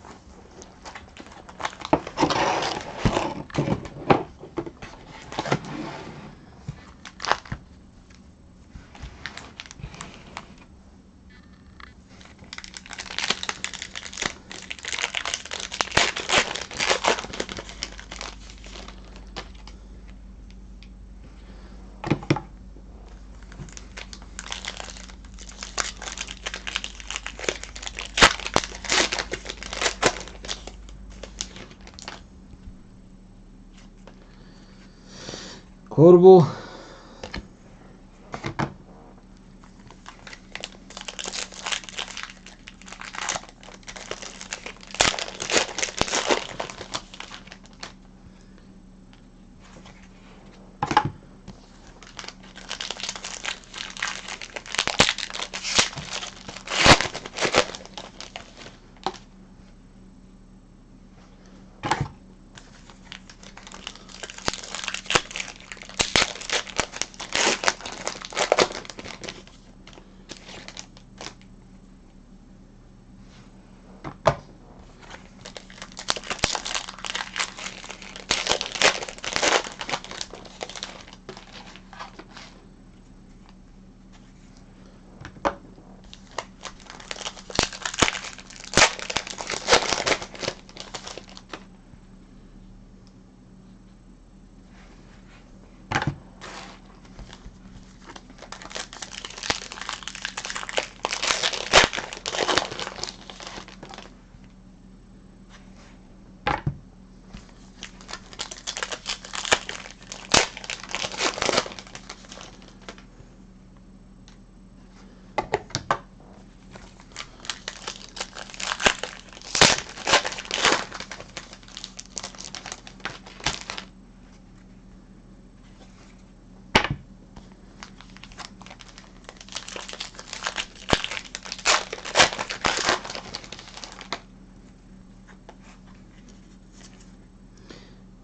Quotable.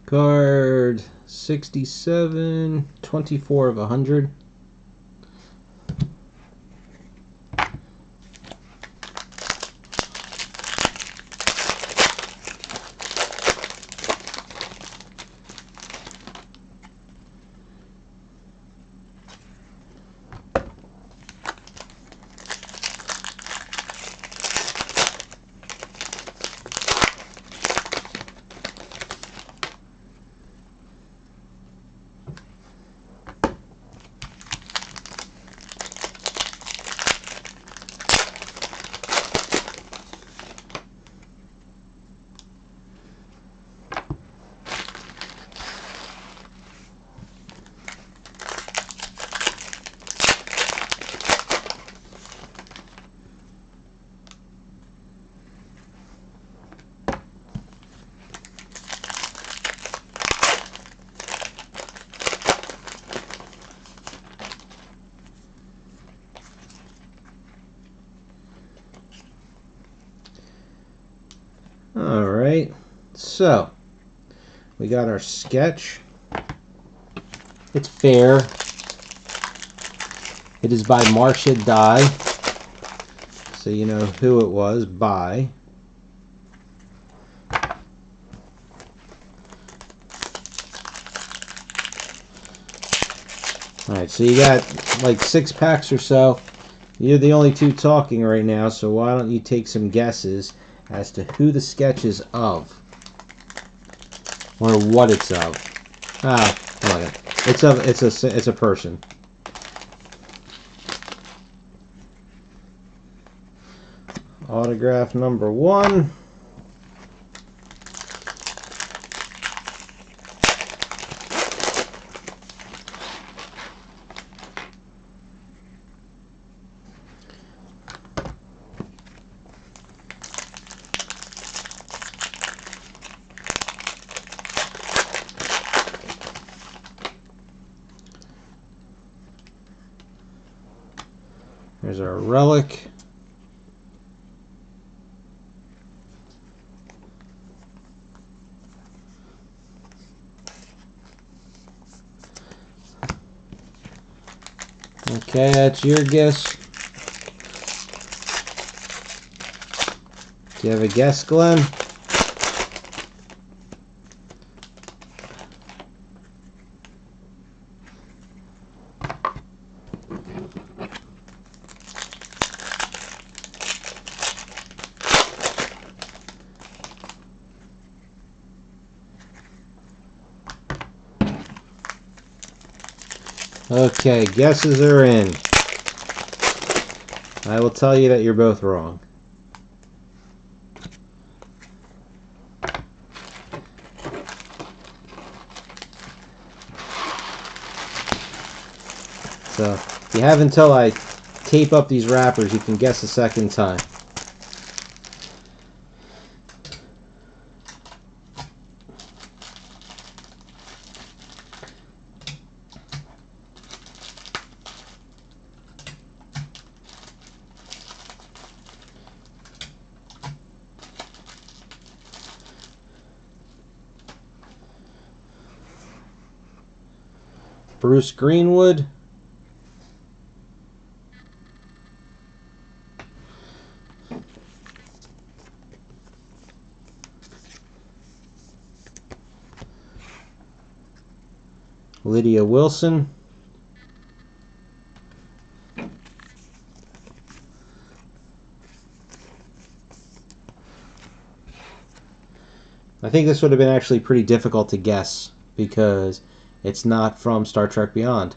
Card 67, 24 of 100. Alright, so we got our sketch. It's fair. It is by Marcia Dye, so you know who it was by. Alright, so you got like 6 packs or so. You're the only two talking right now, so why don't you take some guesses as to who the sketch is of, or what it's of. It's a person. Autograph number 1. There's our relic. Okay, that's your guess. Do you have a guess, Glenn? Okay, guesses are in. I will tell you that you're both wrong. So, you have until I tape up these wrappers, you can guess a second time. Bruce Greenwood. Lydia Wilson. I think this would have been actually pretty difficult to guess because it's not from Star Trek Beyond.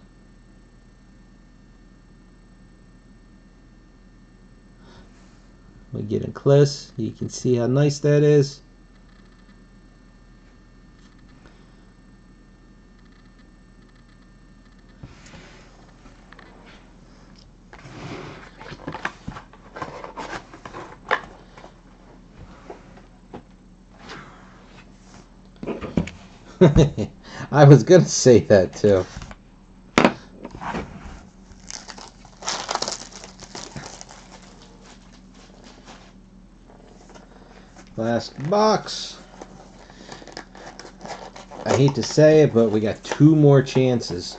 We get in close. You can see how nice that is. I was going to say that too. Last box. I hate to say it, but we got 2 more chances.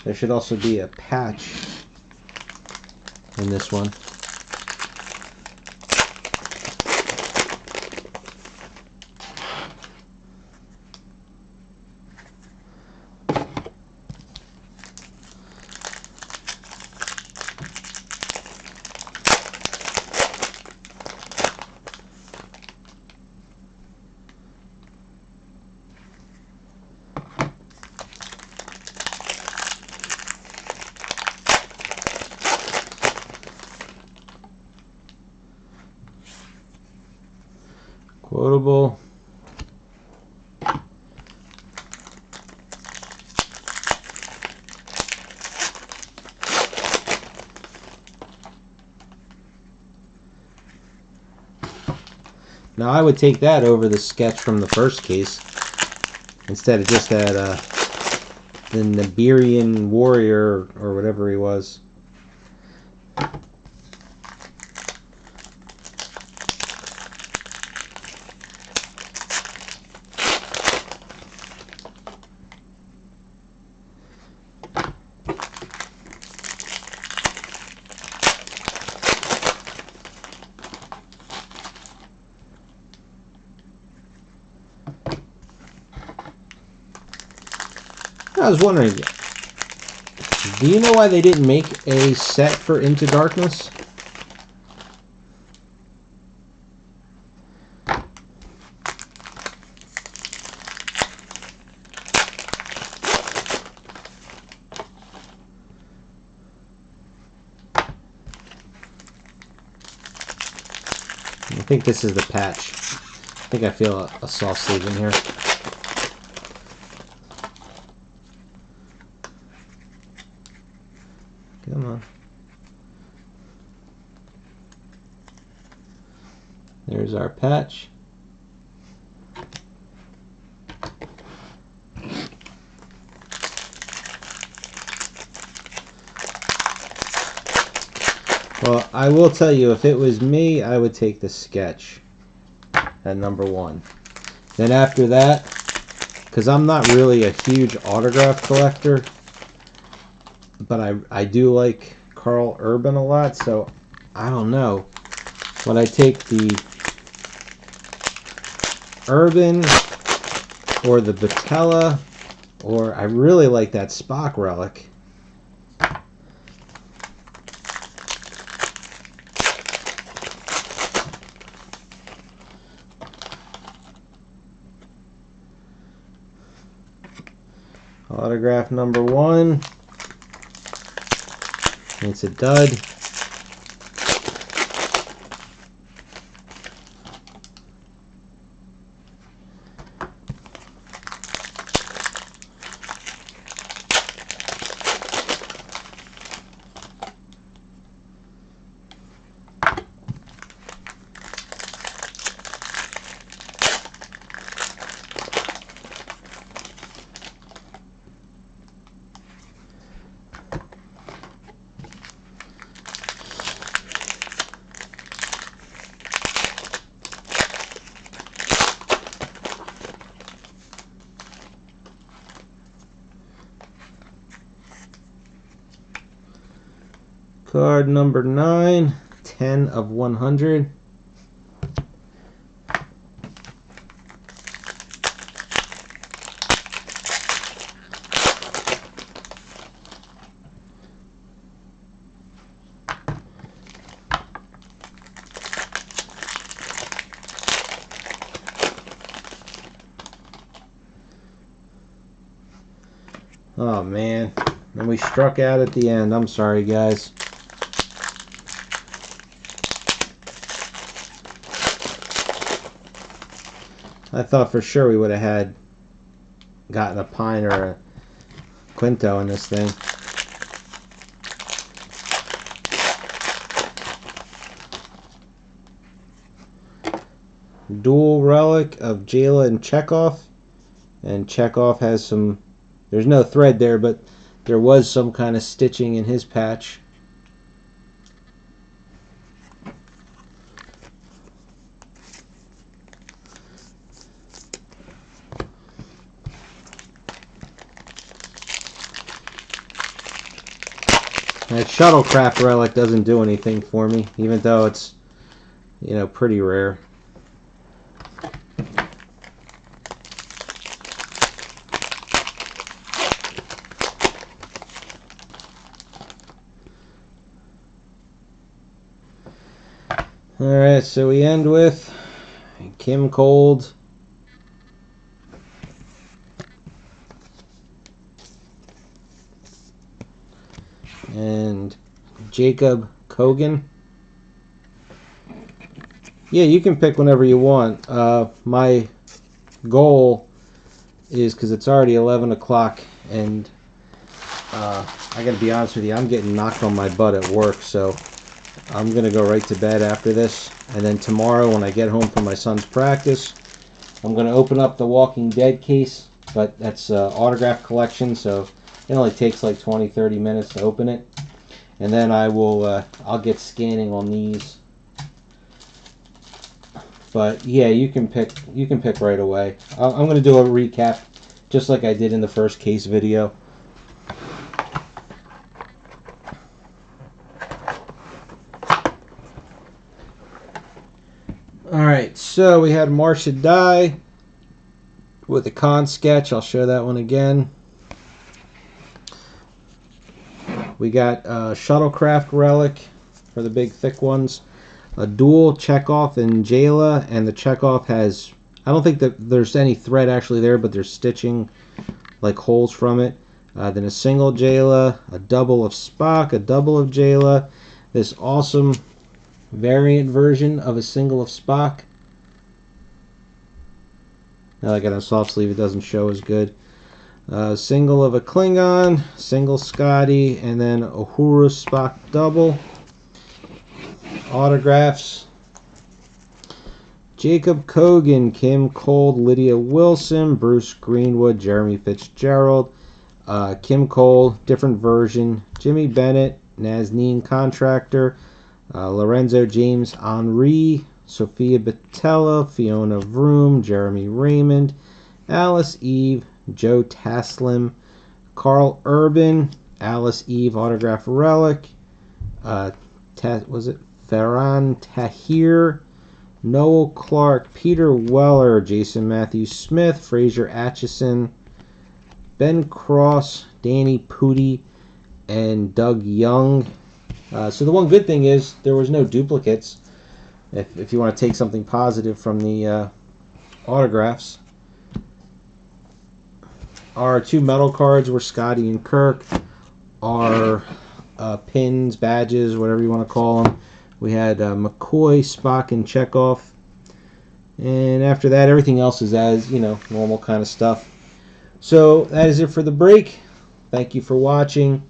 There should also be a patch in this one. Quotable. Now I would take that over the sketch from the first case instead of just that the Nibirian warrior or whatever he was. I was wondering, do you know why they didn't make a set for Into Darkness? I think this is the patch. I think I feel a soft sleeve in here. Come on. There's our patch. Well, I will tell you, if it was me, I would take the sketch at number 1. Then after that, because I'm not really a huge autograph collector, but I do like Carl Urban a lot, so I don't know. Would I take the Urban or the Batella, or I really like that Spock relic. Autograph number 1. It's a dud. Card number 9, 10 of 100. Oh man, and we struck out at the end. I'm sorry, guys. I thought for sure we would have gotten a Pine or a Quinto in this thing. Dual relic of Jayla and Chekhov. And Chekhov has some, there's no thread there, but there was some kind of stitching in his patch. That shuttlecraft relic doesn't do anything for me, even though it's, you know, pretty rare. Alright, so we end with Kim Cold. And Jacob Kogan. Yeah, you can pick whenever you want. My goal is, because it's already 11 o'clock, and I gotta be honest with you, I'm getting knocked on my butt at work, so I'm gonna go right to bed after this. And then tomorrow, when I get home from my son's practice, I'm gonna open up the Walking Dead case, but that's autograph collection, so it only takes like 20-30 minutes to open it. And then I'll get scanning on these. But yeah, you can pick right away. I'm going to do a recap just like I did in the first case video. Alright, so we had Marcia Die with a con sketch. I'll show that one again. We got Shuttlecraft Relic for the big thick ones. A dual Chekhov and Jayla, and the Chekhov has, I don't think that there's any thread actually there, but there's stitching, like holes from it. Then a single Jayla, a double of Spock, a double of Jayla, this awesome variant version of a single of Spock. Now I got a soft sleeve, it doesn't show as good. Single of a Klingon, single Scotty, and then Uhura Spock double. Autographs: Jacob Kogan, Kim Cold, Lydia Wilson, Bruce Greenwood, Jeremy Fitzgerald, Kim Cold, different version, Jimmy Bennett, Nazneen Contractor, Lorenzo James Henry, Sophia Boutella, Fiona Vroom, Jeremy Raymond, Alice Eve, Joe Taslim, Carl Urban, Alice Eve Autograph Relic, was it Farhan Tahir, Noel Clark, Peter Weller, Jason Matthew Smith, Fraser Atchison, Ben Cross, Danny Pudi, and Doug Young. So the one good thing is there was no duplicates, if you want to take something positive from the autographs. Our two metal cards were Scotty and Kirk. Our pins, badges, whatever you want to call them, we had McCoy, Spock, and Chekhov. And after that, everything else is as, you know, normal kind of stuff. So that is it for the break. Thank you for watching.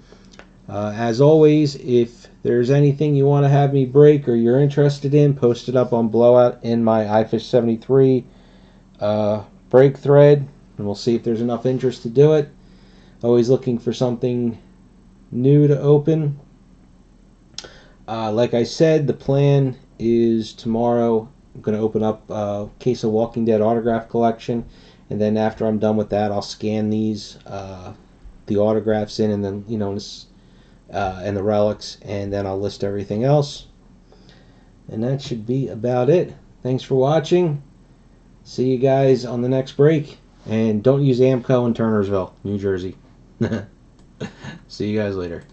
As always, if there's anything you want to have me break or you're interested in, post it up on Blowout in my iFish73 break thread, and we'll see if there's enough interest to do it. Always looking for something new to open. Like I said, the plan is tomorrow I'm going to open up a case of Walking Dead autograph collection, and then after I'm done with that, I'll scan these, the autographs in, and then, you know, and the relics, and then I'll list everything else. And that should be about it. Thanks for watching. See you guys on the next break. And don't use Amco in Turnersville, New Jersey. See you guys later.